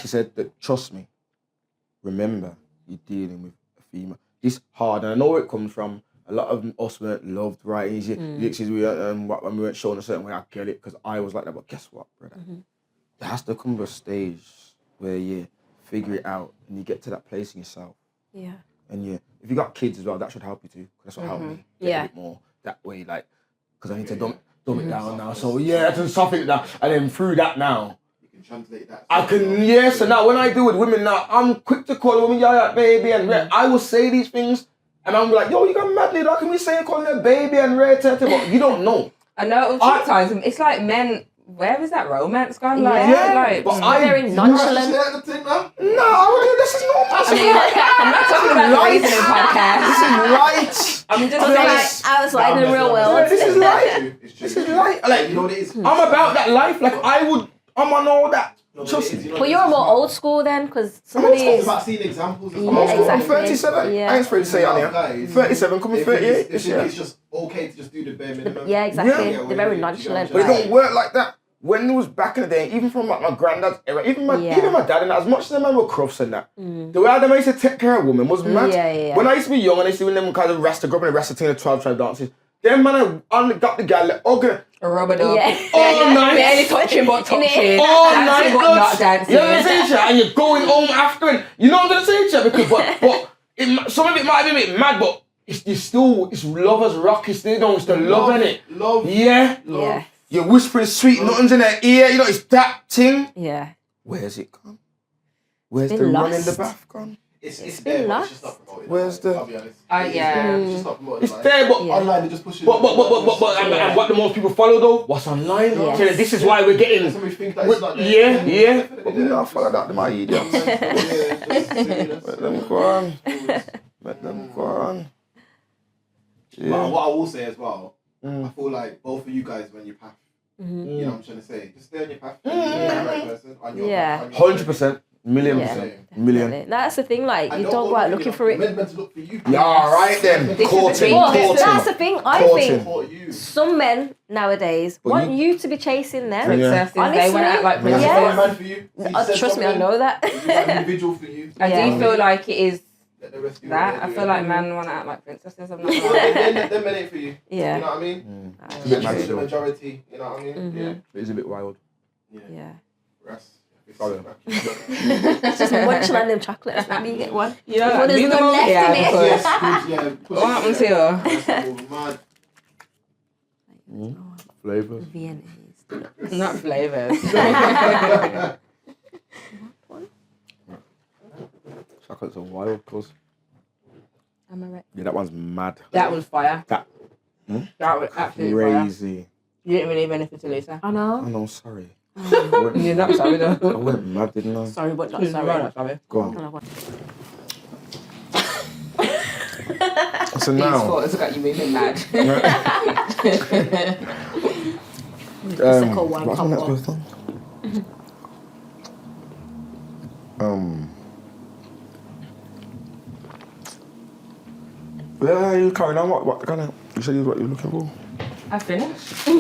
you said, that trust me, remember, you're dealing with a female. This hard, and I know where it comes from. A lot of us weren't loved, right? Easy. When we weren't shown a certain way, I get it, because I was like that, but guess what, brother? There has to come to a stage where you figure it out and you get to that place in yourself. Yeah. And if you got kids as well, that should help you too. 'Cause that's what helped me. Get Yeah. a bit more that way, like, because I need to dump it down now. So yeah, to soften it down, and then through that now, You can translate that. I can. So now when I do with women now, I'm quick to call a woman yeah, baby and red. I will say these things, and I'm like, yo, you got mad lady. How can we say calling her baby and red? But you don't know. I know sometimes it's like men. Where is that romance gone? Like, Yeah. like But Very nonchalant. the thing now? No, this is not. I'm not talking about the Light. reasoning podcast. This is light. I'm just Yes. like, Outside in the real Yeah, world. this is light. It's true. This is light. Like You know what it is? I'm about that life. Like I'm on all that. Trust me. But you're more old school then, because some of It's these. about seeing examples. as Yeah, well. I'm exactly. 37. Yeah. I ain't afraid to say it on here. Guys, 37, coming If 38 it's, this if year. it's just okay to just do the bare minimum. Yeah, exactly. Yeah. They're very nonchalant. But it like- don't work like that. When it was back in the day, even from like my granddad's era, even my dad, and as much as the man were crufts and that, the way them used to take care of women was mad. Yeah. When I used to be young and I used to see them kind of rasta grub and rasta thing, the 12 tribe dances, them man I got the gal like, okay, a rubber dub. Yeah. all night, Barely touching but touching. all Dancing night, but not dancing. You know what I'm saying, Cha? And you're going home after, and you know what I'm gonna say, Cha? Because but some of it might be a bit mad, but it's lovers rock. It's still it's the love in it. Love. Yeah. Yeah. You're whispering sweet nothings in their ear. You know it's that thing. Yeah. Where's it gone? Where's Been the run in the lost. bath gone? It's been there, but lost. it's just not promoted. Where's the- I'll be honest. Yeah. It's just not promoted. It's like, there, but Yeah. Online, they just push it. But and what the most people follow though? What's online? Yes. So this is why we're getting. Somebody think that it's not there. Yeah. But we don't follow that. My idiots. Yeah, Let them go on. Let them go on. But Yeah. what I will say as well, I feel like both of you guys, when you path, you know what I'm trying to say, just stay on your path. You're the right person, on your Yeah. path, on your 100%, million Yeah. percent, million. No, that's the thing, like, And you don't go out looking for it. Meant to look for you. Yeah, all right then. This is Courting, the Well, thing. that's the thing. I Courting. think Support you. some men nowadays But want you- you to be chasing them. Princesses, they Honestly, want to act like That's princesses. the right man for you. So you said Trust me, I something, know that. it's an individual for you. I Yeah. do feel like it is Let the rest do that. what I they feel do. like men want to act like princesses. I'm not Well, gonna lie. them men ain't for you. Yeah. You know what I mean? It's a It's bit mad the still. majority. You know what I mean? Mhm. It's a bit wild. Yeah. Yeah. Rest. Sorry. It's just munching on them chocolates. Let me get one. Yeah, Before there's leave none them left yeah, in it. because- Yes, good, yeah. What happened to you? Mad. Flavours. Viennese. Not flavours. Chocolate's a wild cause. Am I right? Yeah, that one's mad. That was fire. That That was absolutely fire. crazy. You didn't really leave anything to Lisa. I know. Oh no, sorry. You're not sorry I though. went mad, didn't I? Sorry, but not You're sorry. not sorry. Go on. I know what- So These now, photos got you moving mad. Second one, what's my next couple. question? Yeah, you carrying on? What kind of? You said you what you're looking for? I finished. We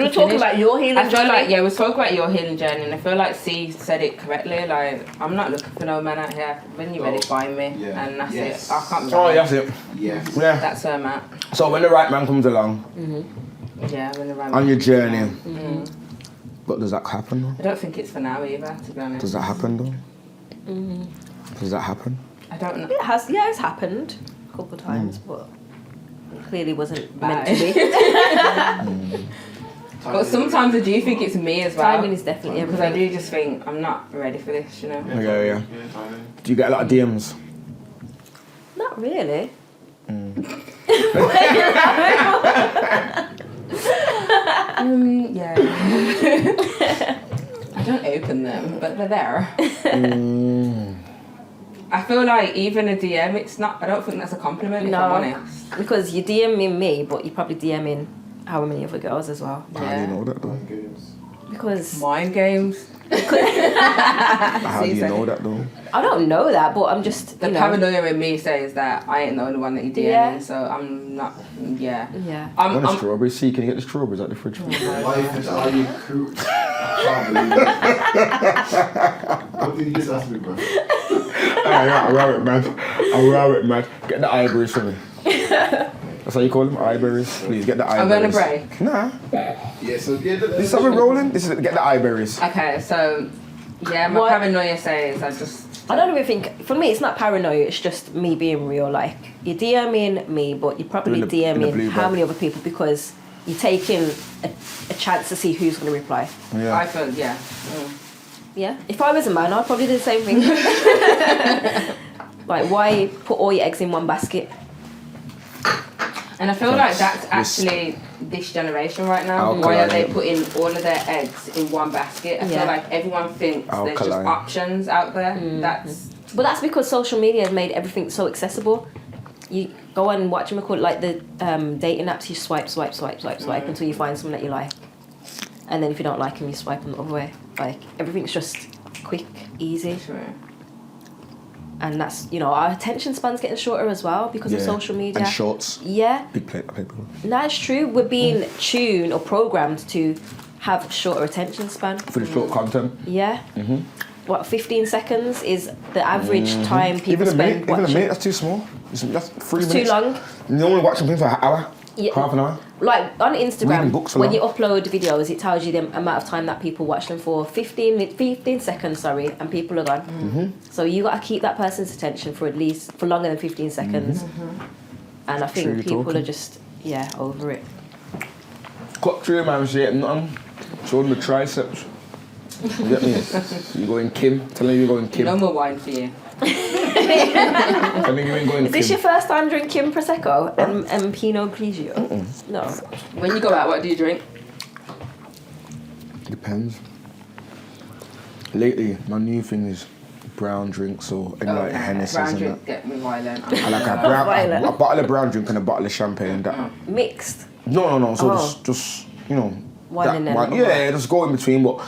were talking about your healing I feel journey. like, yeah, we spoke about your healing journey, and I feel like C said it correctly. Like, I'm not looking for no man out here. When you're ready, find me. Yeah. And that's Yes. it. I can't be Oh, bothered. that's it. Yes. Yeah. That's where I'm at. So when the right man comes along Yeah, when the on your journey, but does that happen though? I don't think it's for now either, to be honest. Does that happen though? Does that happen? I don't know. It has, yeah, it's happened a couple of times, but it clearly wasn't meant Bye. to be. But sometimes I do think it's me as well. Timing is definitely Because I everything. do just think I'm not ready for this, you know. Yeah. Do you get a lot of DMs? Not really. Yeah. I don't open them, but they're there. I feel like even a DM, it's not. I don't think that's a compliment. If I'm No, honest. because you're DMing me, but you're probably DMing how many other girls as well. How do you know that though? Because Mind games. How do you know that though? I don't know that, but I'm just, The you know. paranoia in me says that I ain't the only one that you're DMing, Yeah. so I'm not. Yeah. Yeah. On the strawberries, see, can you get the strawberries out the fridge? Why are you cool? I can't believe it. What did you just ask me, bro? I'll allow it, man. Get the eyeberries for me. That's how you call them, eyeberries. Please get the I'm eyeberries. gonna break. Nah. Yeah, so This is how we're rolling. This is get the eyeberries. Okay, so yeah, my What? paranoia says I just. I don't even think, for me, it's not paranoia, it's just me being real. Like, you're DMing me, but you're probably In the blue DMing how bag. many other people because you're taking a chance to see who's going to reply. I Yeah. feel yeah. Yeah. If I was a man, I'd probably do the same thing. Like, why put all your eggs in one basket? And I feel like that's actually this generation right now. Why are they putting all of their eggs in one basket? I feel Yeah. like everyone thinks there's just Alkaline. options out there. That's But that's because social media has made everything so accessible. You go and watch them, like the dating apps, you swipe until you find someone that you like. And then if you don't like them, you swipe them the other way. Like, everything's just quick, easy. true. And that's, you know, our attention span's getting shorter as well because of social media. And shorts. Yeah, Big plate of paper. that's true. We're being tuned or programmed to have shorter attention span. For the short content. Yeah. What, 15 seconds is the average time people spend Even a watching. minute, that's too small. That's 3 It's minutes. too long. You only watch something for an hour. Yeah. Half an hour. Like on Instagram, Reading books a when lot. you upload videos, it tells you the amount of time that people watch them for. 15 seconds, and people are gone. So you got to keep that person's attention for longer than 15 seconds. And I think True people talking. are just, over it. Cut through, man. Shit, nothing. Show them the triceps. You get me? You going Kim? Telling you you're going Kim. No more wine for you. Telling you ain't going Is this Kim. your first time drinking Prosecco and Pinot Grigio? No. When you go out, what do you drink? Depends. Lately, my new thing is brown drinks or any like Hennessy brown and drink that. get me violent. I like a bottle of brown drink and a bottle of champagne. That. Mixed. No. So Oh. just you know. One that and then one. another. Yeah, just go in between. But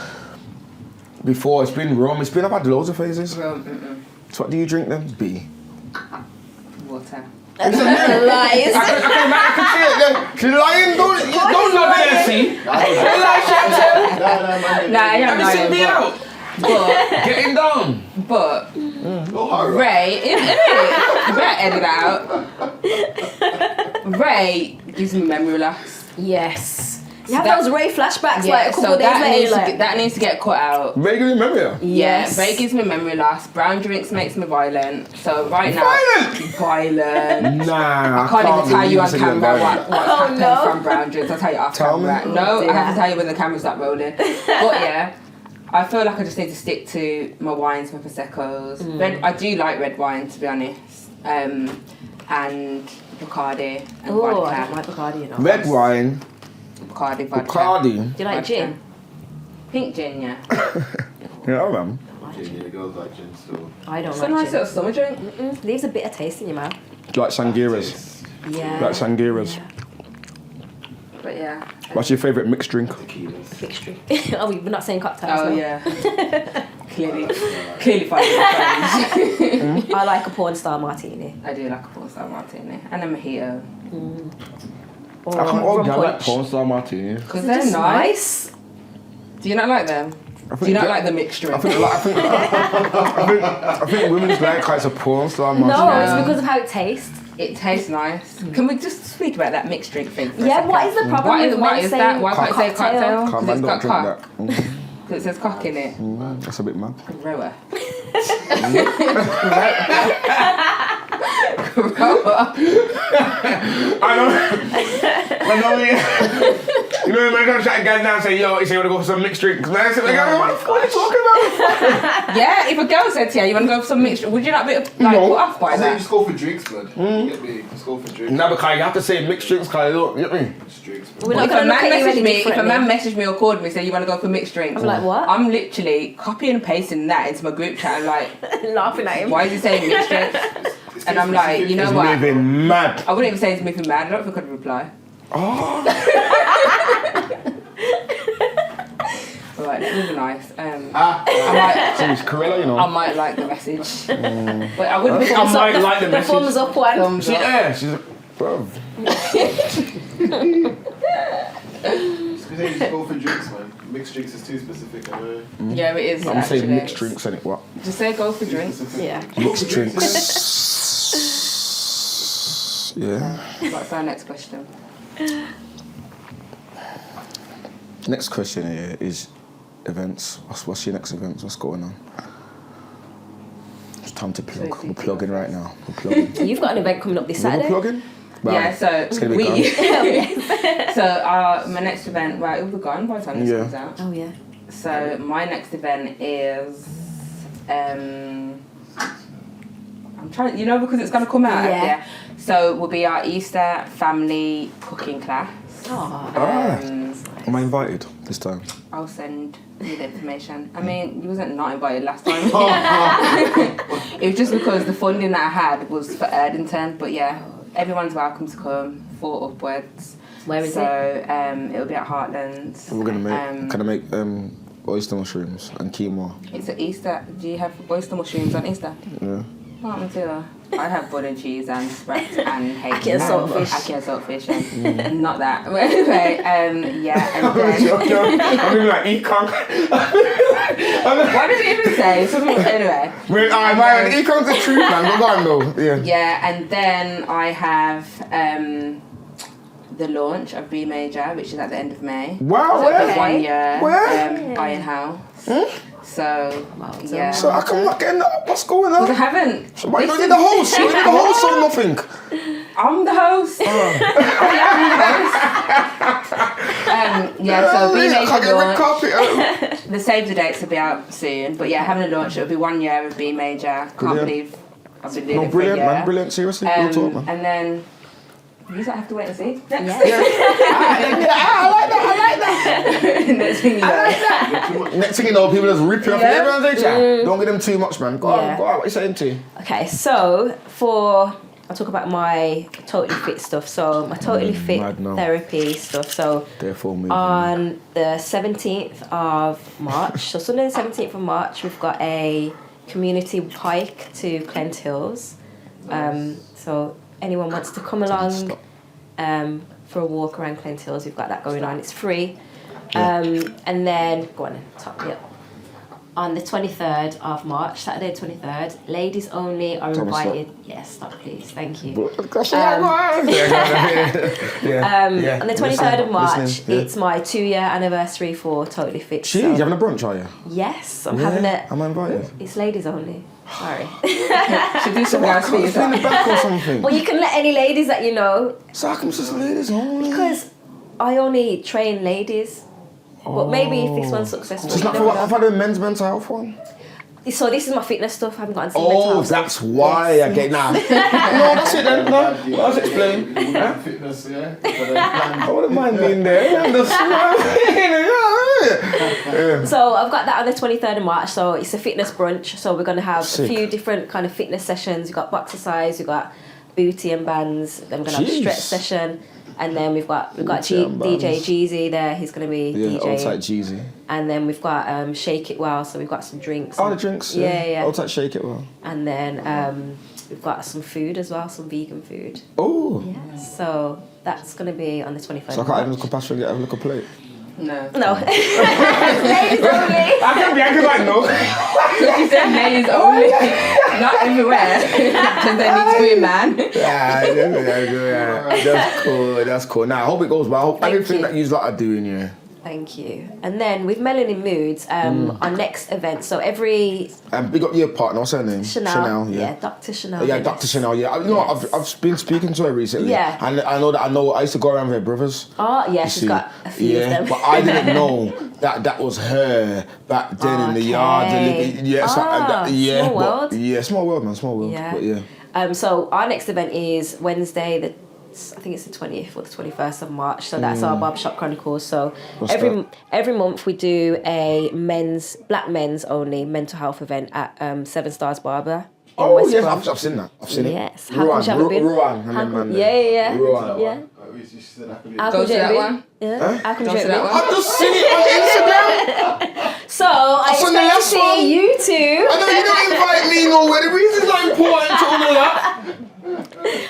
before it's been rum. I've had loads of phases. So what do you drink then? B. Water. Lies. I can see it. She's lying. Don't know the see. Nah, I am Send me lying. out. But Getting down. Ray, better edit out. Ray gives me memory loss. Yes. You have those Ray flashbacks like a couple so of days that later. needs, Like, that needs to get cut out. Ray gives me memory. yes. Ray gives me memory loss. Brown drinks makes me violent. So right now, violent. Nah, I can't even tell you on believe camera you what's happened no. from brown drinks. I'll tell you off Tell camera. me. No, I have Yeah. to tell you when the camera's not rolling. But yeah, I feel like I just need to stick to my wines, my Prosecco's. I do like red wine, to be honest. And Bacardi and Oh, I vodka. don't like Bacardi, you know. Red wine, Bacardi, vodka. Bacardi. Do you like Vodka. gin? Pink gin, yeah. Yeah, I remember. Yeah, girls like gin, so. I don't It's a like nice gin. little summer drink. Leaves a bitter taste in your mouth. Do you like Sangiras? Yeah. Like Sangiras. But yeah. What's your favourite mixed drink? Tequilas. Mixed drink. Oh, we're not saying cocktails. Oh no? yeah. Clearly finding friends. I like a porn star martini. I do like a porn star martini and a mojito Or I come rum on, I like punch. porn star martini. because They're they're just nice. nice. Do you not like them? Do you not like the mixed drink? I think women just like how it's a porn star martini. No, No. it's because of how it tastes. It tastes nice. Can we just speak about that mixed drink thing for a Yeah, second? what is the problem What with is, what men is saying that? Why can't it say cocktail? Can't Because man it's don't got drink cock. that. Because it says cock in it. That's a bit mad. Grower. Grower. I know. You know, man, I'm trying to get down and say, yo, you say you want to go for some mixed drinks. Man, I said, like, what the fuck are you talking about? Yeah, if a girl said to you, you want to go for some mixed, would you not be like No. put off by I say that? just go for drinks, blood. You get me? Just go for drinks. No, because you have to say mixed drinks, because you get me? Just drinks, blood. We're not If a going to man look at you messaged any me, if a differently. man messaged me or called me, say you want to go for mixed drinks, I'm like, what? I'm literally copying and pasting that into my group chat. I'm like, laughing at him. why is he saying mixed drinks? It's And too I'm like, specific. you know It's what? moving mad. I wouldn't even say it's moving mad. I don't think I'd reply. Oh. Alright, that was nice. It's Corella, you know. I might like the message. But I wouldn't be. I might like the The message. thumbs up one. Thumbs She, up. yeah, she's a... Bro. Just just go for drinks, man. Mixed drinks is too specific. I know. Yeah, it is. I'm actually. saying mixed drinks, innit? What? Just say go for Too drinks. specific. Yeah. Mixed drinks. Yeah. What's our next question? Next question here is events. What's your next events? What's going on? It's time to plug. We're plugging right now. We're plugging. You've got an event coming up this We're Saturday. plugging? Wow. Yeah, so It's gonna be we. gone. So my next event, well, it will be gone by the time this Yeah. comes out. Oh yeah. So my next event is, I'm trying, you know, because it's gonna come out. Yeah. So will be our Easter family cooking class. Oh. Am I invited this time? I'll send you the information. I mean, you wasn't not invited last time. It was just because the funding that I had was for Erdington, but yeah, everyone's welcome to come, 4 upwards. Where is so, it? It'll be at Heartlands. We're gonna make. Can I make oyster mushrooms and quinoa? It's at Easter. Do you have oyster mushrooms on Easter? Yeah. Not until I have butter cheese and sprouts and Ackee and saltfish. Ackee and saltfish. And not that. But anyway, yeah. And then, I'm even like econ. what did it even say? Something. Anyway. Wait, man, econ's the truth, man. Go on though. Yeah. Yeah, and then I have the launch of B Major, which is at the end of May. Wow. So Where? for 1 year. Where? Iron House. So yeah. So how come I'm not getting that? What's going Because I on? haven't. So why you This don't is- need the host? You need the host or nothing? I'm the host. Yeah, so B I can't Major get red launch. carpet. The save the dates will be out soon, but yeah, having a launch, it'll be 1 year of B Major. Can't Brilliant. believe I've been doing No, it brilliant, for a year. man. Brilliant. Seriously, real talk, man. And then you don't have to wait and see. Next, I like that. next thing you know. Next thing you know, people just rip you off. Yeah. Everyone's like, "Chat, don't get them too much, man. Go on, Yeah. go on. What you saying to? Okay, so I'll talk about my Totally Fit stuff. So my Totally Fit mad now. therapy stuff. So Therefore, moving. on the 17th of March, so Sunday the 17th of March, we've got a community hike to Clent Hills. So anyone wants to come along for a walk around Clent Hills, we've got that going on. It's free. And then, go on then, top me up. on the 23rd of March, Saturday 23rd. Ladies only are invited. Yes, stop please. Thank you. On the 23rd of March, listening, it's my 2-year anniversary for Totally Fit. Jeez, you having a brunch, are you? Yes, I'm having it. Am I invited? It's ladies only. Sorry. Should do something else for you. In the back or something. Well, you can let any ladies that you know, So how come it's just ladies only? because I only train ladies. But maybe if this one's successful, It's you not never for know. I've had a men's mental health one. So this is my fitness stuff. I haven't gotten some mental Oh, health stuff. that's why Yes, I get now. No, that's it then. No, I'll explain. Fitness, yeah. I wouldn't mind being there. I'm just smiling. So I've got that on the 23rd of March. So it's a fitness brunch. So we're going to have Sick. a few different kind of fitness sessions. We've got boxercise, we've got booty and bands. Then we're going to have a stretch Jeez. session. And then we've got Booty and DJ bands. Jeezy there. He's going to be Yeah, old DJing. tight Jeezy. And then we've got Shake It Well. So we've got some drinks. Oh, the drinks. Yeah. Old tight shake it well. And then we've got some food as well, some vegan food. Oh. Yeah. So that's going to be on the 23rd. So I can't even compassion get a look a plate. No. No. Ladies only. I can be angry like no. You said ladies only, not everywhere, because they need to be a man. Yeah, that's cool. That's cool. Now I hope it goes well. I hope Thank everything you. that you lot are doing, yeah. Thank you. And then with Melanin Moods, our next event. So every And big up your partner. What's her name? Chanel, yeah. Dr. Chanel. Yeah, Dr. Chanel. Yeah, you know, Yes. I've been speaking to her recently. Yeah. And I know. I used to go around with her brothers. Oh yeah, You she's see. got a few of them. But I didn't know that was her back then in the yard. Okay. Yeah, so, yeah, small world. But, yeah, small world, man, small world. Yeah. But yeah. So our next event is Wednesday, I think it's the 20th or the 21st of March. So that's our Barbershop Chronicles. So What's every month we do a black men's only mental health event at 7 Stars Barber. in Oh West yes, Brom. I've seen that. I've seen Yes. it. How come you haven't been? Ruan, and How then come- man. yeah. Ruan. Yeah. How Go come to you that haven't one. been? Yeah. How come you Go to haven't that been? one. I've just seen it on Instagram. So I saw the expect to last one. see you two. I know you don't invite me nowhere. The reason's not important to all of that.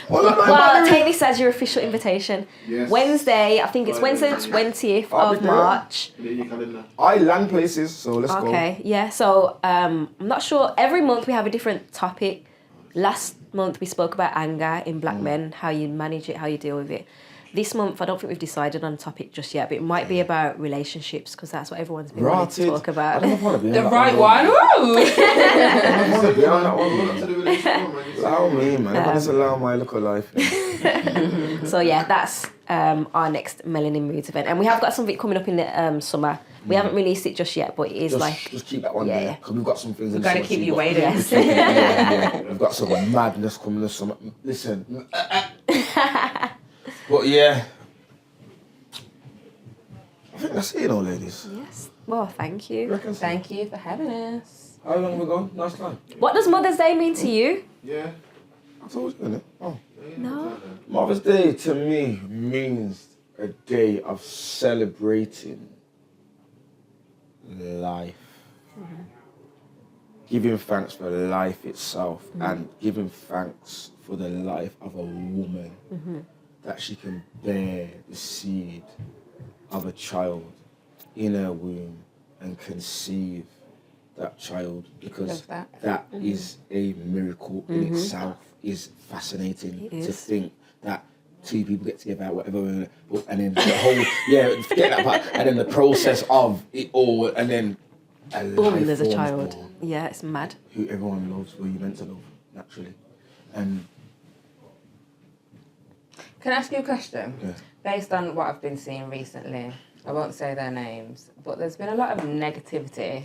Well, take this as your official invitation. Yes. Wednesday, I think it's Wednesday the 20th I'll be of there. March. Put it in your calendar. I land places, so let's go. Okay, yeah. So I'm not sure. Every month we have a different topic. Last month we spoke about anger in black men, how you manage it, how you deal with it. This month I don't think we've decided on a topic just yet, but it might be about relationships because that's what everyone's been wanting to Rotted. talk about. I don't know if I wanna be on The that right one. one. Woo! I don't want to be on that one. Not to the relationship, man. Allow me, man. If I just allow my look of life. So yeah, that's our next Melanin Moods event, and we have got something coming up in the summer. We haven't released it just yet, but it is Just keep that one Yeah, there. yeah. Because we've got some things in the Gotta summer keep too, you but- waiting. Yes. Yeah. We've got some madness coming this summer. Listen. But yeah. I think that's it, you know, ladies. Yes. Well, thank you. Thank you for having us. How long have we gone? Nice time. What does Mother's Day mean to you? Yeah. I told you, innit? Oh. No. Mother's Day to me means a day of celebrating life. Giving thanks for life itself and giving thanks for the life of a woman that she can bear the seed of a child in her womb and conceive that child, because Love that. that is a miracle in itself. Is fascinating It to is. think that two people get together, whatever, and then the whole forget that part, and then the process of it all, and then a Boom, life there's a forms child. born, Yeah, it's mad. who everyone loves, who you meant to love naturally, and Can I ask you a question? yeah. Based on what I've been seeing recently, I won't say their names, but there's been a lot of negativity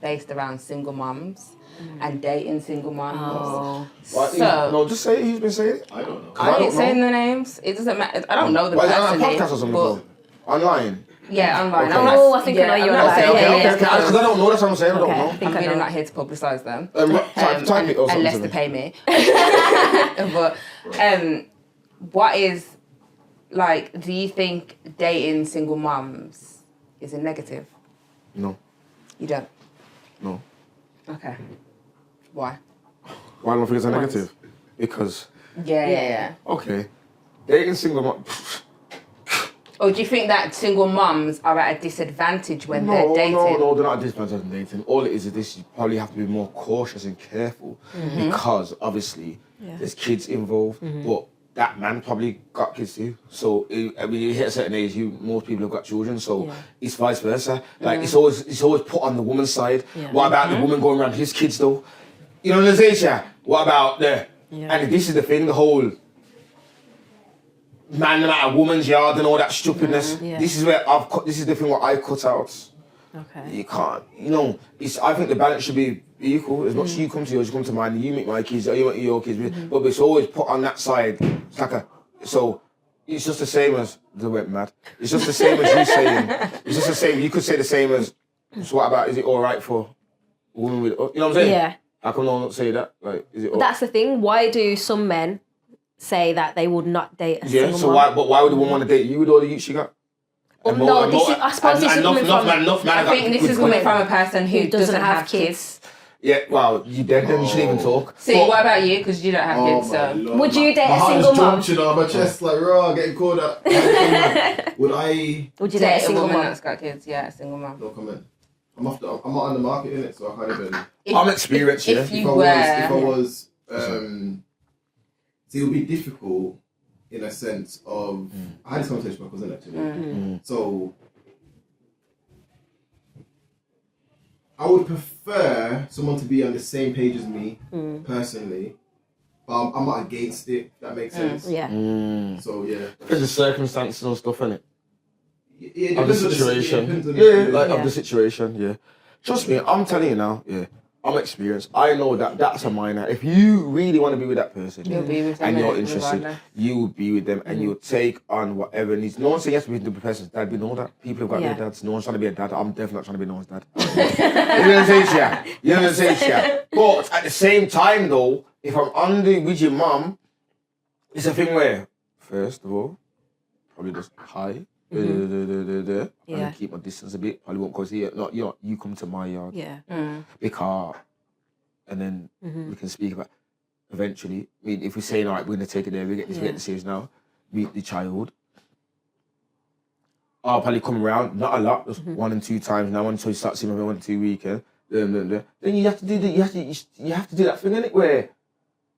based around single moms and dating single moms. Oh. Well, So, no, just say it. Who's been saying it? I don't know. I ain't don't saying know. their names. It doesn't matter. I don't know them Well, is it on a personally. podcast or something? but- Bro? Online. Yeah, online. Okay. I'm not, Oh, I think I know I'm you're not on about. saying Yeah, names yeah, Because I don't know. That's what I'm saying. I don't Okay. know. I think I'm I really know. not here to publicise them. Type it or something. Unless to they me. pay me. But what is, like, do you think dating single mums is a negative? No, You don't? no. Okay. Why? Why don't I think it's a negative? Because Yeah. Yeah. okay, dating single mom. Or do you think that single mums are at a disadvantage when they're dating? No, they're not at disadvantage when dating. All it is this: you probably have to be more cautious and careful because obviously there's kids involved, but that man probably got kids too. So I mean, you hit a certain age, most people have got children. So it's vice versa. Like it's always put on the woman's side. Yeah. What about the woman going around his kids though? You know what I'm saying? What about the? Yeah. And this is the thing, the whole man at a woman's yard and all that stupidness. Yeah. This is where this is the thing what I cut out. Okay. You can't, I think the balance should be equal. As much as you come to yours, you come to mine, you meet my kids, or you meet your kids. But it's always put on that side. It's like it's just the same as, they went mad. It's just the same as you saying. It's just the same, you could say the same as, so what about, is it all right for a woman with, you know what I'm saying? Yeah. How come no one not say that? Like, is it all That's the thing, why do some men say that they would not date a single so mom? why would a woman want to date you with all the youth she got? I suppose this is coming from... I think this is coming from a person who doesn't have kids. Yeah, well, you then you shouldn't even talk. See, what about you? Because you don't have kids, so... Lord, would you date a single mom? My chest like, raw, getting called up. Would you date a single mom that's got kids? Yeah, a single mom. No comment. I'm not on the market, innit? So I can't even... I'm experienced, If I was... See, it would be difficult in a sense of... I had this conversation with my cousin, actually. So... I would prefer someone to be on the same page as me, personally. I'm not against it, if that makes sense. Yeah. So, yeah. There's the circumstances and stuff, innit? Yeah, of the situation. Of the situation, yeah. Trust me, I'm telling you now, I'm experienced. I know that that's a minor. If you really want to be with that person you'll be with them and you're interested, you will be with them and you'll take on whatever needs. No one's saying yes to be the person's dad. We know that. People have got their dads. No one's trying to be a dad. I'm definitely not trying to be no one's dad. You know what I'm saying? But at the same time though, if I'm with your mum, it's a thing where, first of all, probably just hi. And keep my distance a bit. Probably won't cause you come to my yard. Yeah. Because, and then we can speak about eventually. I mean, if we're saying, all right, we're going to take it there, we're getting the series now, meet the child. I'll probably come around, not a lot, just 1 and 2 times now until you start seeing me 1 and 2 weekends. Then you have to do you have to do that thing, innit, where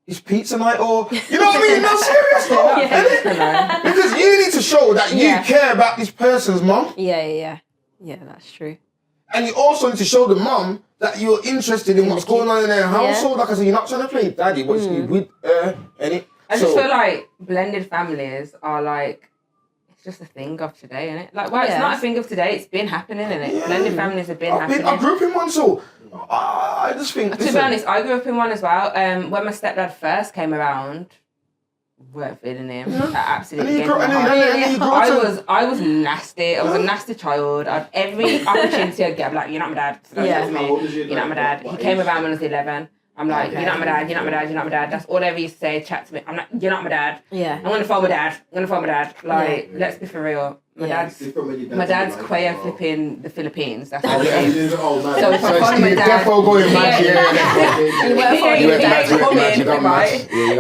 it's pizza night or, you know what I mean? No, serious though. Because you need to show that you care about this person's mum. Yeah, that's true. And you also need to show the mum that you're interested in what's going on in their household. Like I said, you're not trying to play daddy, but you with any. I just feel like blended families are like, it's just a thing of today, isn't it? Like, well, it's not a thing of today, it's been happening, isn't it? Blended families have been happening. I grew up in one, so I just think... To be honest, I grew up in one as well. When my stepdad first came around, weren't feeling him. I absolutely gave him a heart. I was nasty. I was a nasty child. I had every opportunity I'd get. I'm like, you're not my dad. You're not my dad. He came around when I was 11. I'm like, you're not my dad, you're not my dad, you're not my dad. That's all they ever used to say, chat to me. I'm like, you're not my dad. Yeah. I'm going to phone my dad. Like, let's be for real. My dad's queer flipping the Philippines. That's all it is. So if I phone my dad...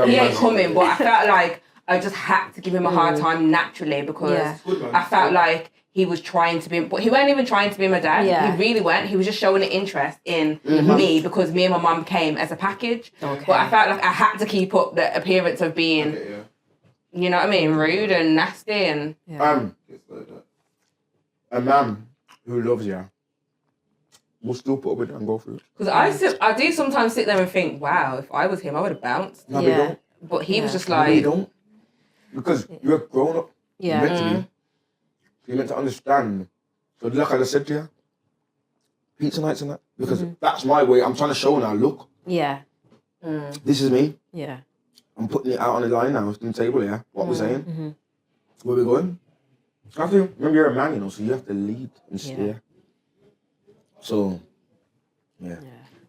He ain't coming, but I felt like I just had to give him a hard time naturally because I felt like he was trying to be, but he weren't even trying to be my dad. Yeah. He really weren't. He was just showing an interest in me because me and my mum came as a package. Okay. But I felt like I had to keep up the appearance of being, you know what I mean, rude and nasty and... A man who loves you will still put up with it and go through it. Because I do sometimes sit there and think, wow, if I was him, I would have bounced. No, they don't. But he was just like... No, they don't. Because you're grown up. Yeah. You're meant to be. You're meant to understand. So like I just said to you, pizza nights and that. Because that's my way. I'm trying to show now, look. Yeah. This is me. Yeah. I'm putting it out on the line now. It's on the table, yeah. What we're saying. Where we're going. Remember, you're a man, you know, so you have to lead and steer. So, yeah.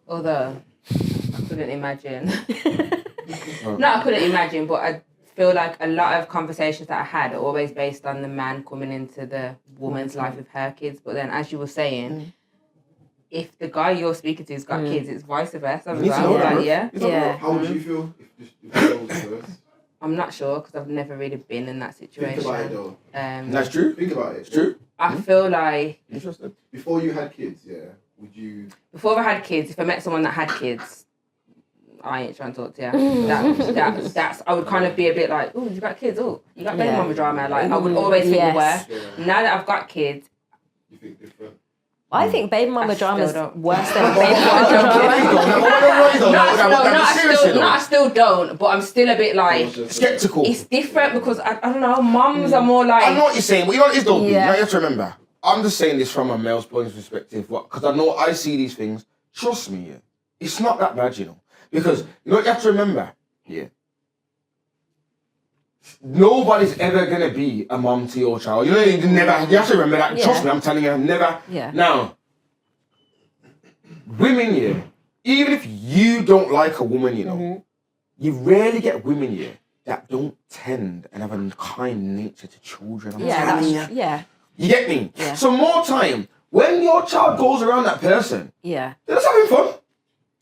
Although, I couldn't imagine. No, I couldn't imagine, but I feel like a lot of conversations that I had are always based on the man coming into the woman's life with her kids. But then, as you were saying, if the guy you're speaking to has got kids, it's vice versa. How would you feel if the role was reversed? I'm not sure because I've never really been in that situation. Think about it though. That's true. Think about it. It's true. I feel like Interesting. Before you had kids, yeah, would you? before I had kids, if I met someone that had kids, I ain't trying to talk to you. That's I would kind of be a bit like, oh, you got kids? Oh, you got baby mama drama. Like I would always think the worst. Yeah. Now that I've got kids, You think different? I think baby mama drama is still don't. worse than baby mama drama. I still don't, but I'm still a bit like Skeptical. it's different because I don't know. Mums are more like I know what you're saying, but you know what it is though? Yeah. You have to remember, I'm just saying this from a male's point of perspective, because I know I see these things. Trust me, yeah, it's not that bad, you know. Because you know what you have to remember, yeah. Nobody's ever gonna be a mom to your child. You know, you have to remember that. Yeah. Trust me, I'm telling you, never. Yeah. Now, women, yeah, even if you don't like a woman, you know, you rarely get women, yeah, that don't tend and have a kind nature to children. I'm telling you. Yeah. You get me? Yeah. So more time, when your child goes around that person, Yeah. they're just having fun.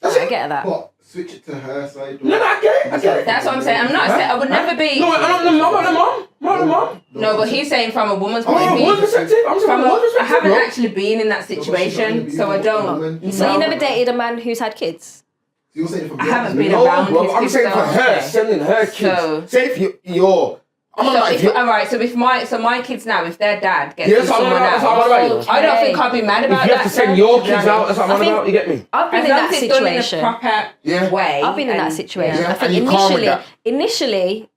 That's I it. get that. But switch it to her side. No, I get it. I get it. that's what I'm saying. I'm not saying I would never be. No, I'm the mom. I'm the mom. No, but he's saying from a woman's I'm point of a view. woman's perspective. I'm just From from a woman's I perspective, haven't bro. actually been in that situation, so I don't. So you never dated a man who's had kids? You're saying from I your haven't been No, around bro, his I'm kids, saying for so- her, okay. sending her kids. So- Say if you're... I'm So not if, all right, so if my kids now, if their dad gets Yes, with I'm someone that's what I'm on else, about. I don't think I'd be mad about If you have to that. send though, your to be kids out, honest. that's what I'm on about. You get me? I've been As in long that as it's done in a situation. proper Yeah. way. I've been in that and- situation. Yeah. I think And you calm with that. initially,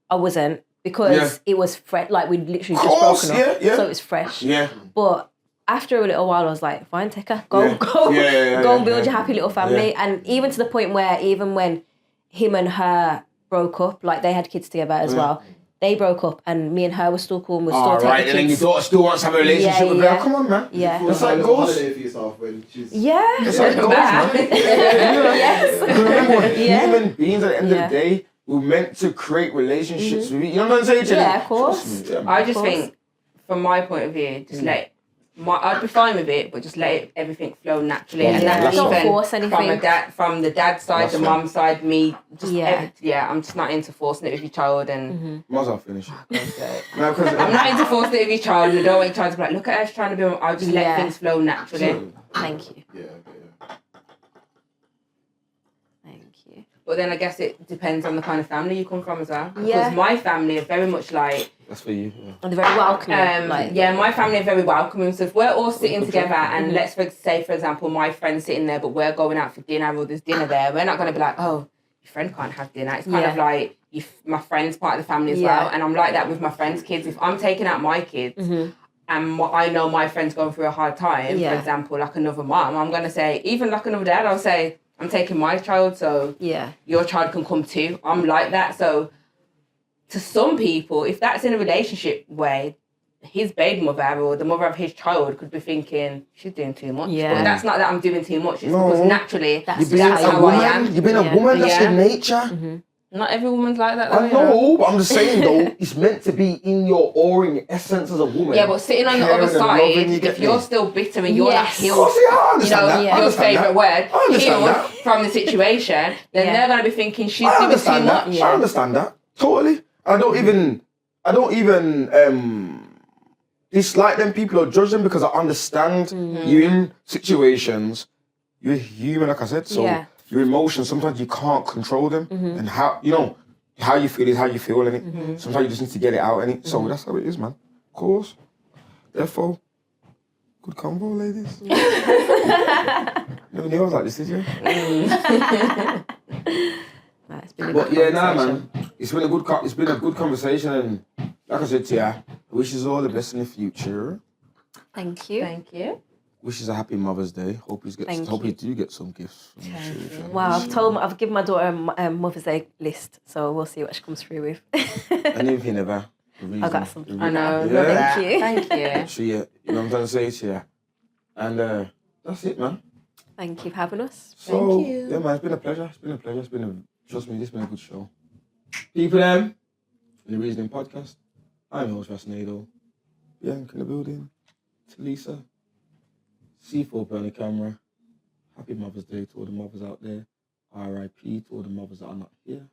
I wasn't because it was fresh. Like we'd literally Course, just broken up, yeah. so it was fresh. Yeah. But after a little while, I was like, fine, take her, go, Yeah. go, Yeah, go yeah, and build yeah. your happy little family. And even to the point where even when him and her broke up, like they had kids together as well. They broke up, and me and her were still cool. And we're still All taking right, the and then your kids. daughter still wants to have a relationship Yeah, with yeah. her. Come on, man. Yeah. That's how it a goes. holiday for yourself when she's. Yeah. That's how it goes, man. Yes. Remember, we're Yeah. human beings at the end Yeah. of the day. We're meant to create relationships with you. You know what I'm saying? Yeah, of course. Trust me, yeah, man. I just Of course. think, from my point of view, just I'd be fine with it, but just let everything flow naturally, and Yeah. that's Don't even force anything. from the dad's side, That's the right. mum's side, me. Just Yeah. I'm just not into forcing it with your child, and Might as well finish it. I'm No, because not into forcing it with your child. And I don't want your child to be like, look at her, she's trying to be. I'll just let Yeah. things flow naturally. Thank you. Yeah, okay, Thank you. But then I guess it depends on the kind of family you come from as well. Because Yeah. my family are very much like. that's for you. Yeah. And they're very welcoming. Yeah, my family are very welcoming. So if we're all sitting together and let's say, for example, my friend's sitting there, but we're going out for dinner or there's dinner there, we're not going to be like, oh, your friend can't have dinner. It's kind of like my friend's part of the family as well. And I'm like that with my friend's kids. If I'm taking out my kids and I know my friend's going through a hard time, for example, like another mom, I'm going to say, even like another dad, I'll say, I'm taking my child, so your child can come too. I'm like that. So to some people, if that's in a relationship way, his baby mother or the mother of his child could be thinking, she's doing too much. Yeah. But that's not that I'm doing too much. It's No. because naturally, That's that's how how I woman. am. You've been a woman. That's your nature. Not every woman's like that. I though, you know, but I'm just saying though, it's meant to be in your aura, in your essence as a woman. Yeah, but sitting on the Caring other and side, loving, you get if you're me? still bitter and you're not Yes. healed, Oh, see, I understand that. I your understand favourite that. word, I understand healed that. from the situation, then Yeah. they're going to be thinking she's I doing too understand that. much. I understand that totally. I don't even dislike them people or judge them because I understand you're in situations. You're human, like I said. So your emotions sometimes you can't control them, and how you feel is how you feel, innit? Sometimes you just need to get it out, innit? So that's how it is, man. Of course. Therefore, good combo, ladies. Never knew I was like this, did you? It's been a But good yeah, nah, conversation. man. It's been a good conversation, and like I said to you, I wish you all the best in the future. Thank you. Thank you. Wishes a happy Mother's Day. Hope you do get some gifts. From the children. Wow, I've given my daughter a Mother's Day list, so we'll see what she comes through with. And if you never, I got some. I know. Yeah. Thank you. Thank you. So yeah, you know what I'm trying to say to you. And that's it, man. Thank you for having us. So, Thank you. yeah, man, it's been a pleasure. Trust me, this has been a good show. People, in the Reasoning Podcast. I'm your host, Rasnado. Bianca in the building. Talisa. C4 on the camera. Happy Mother's Day to all the mothers out there. RIP to all the mothers that are not here.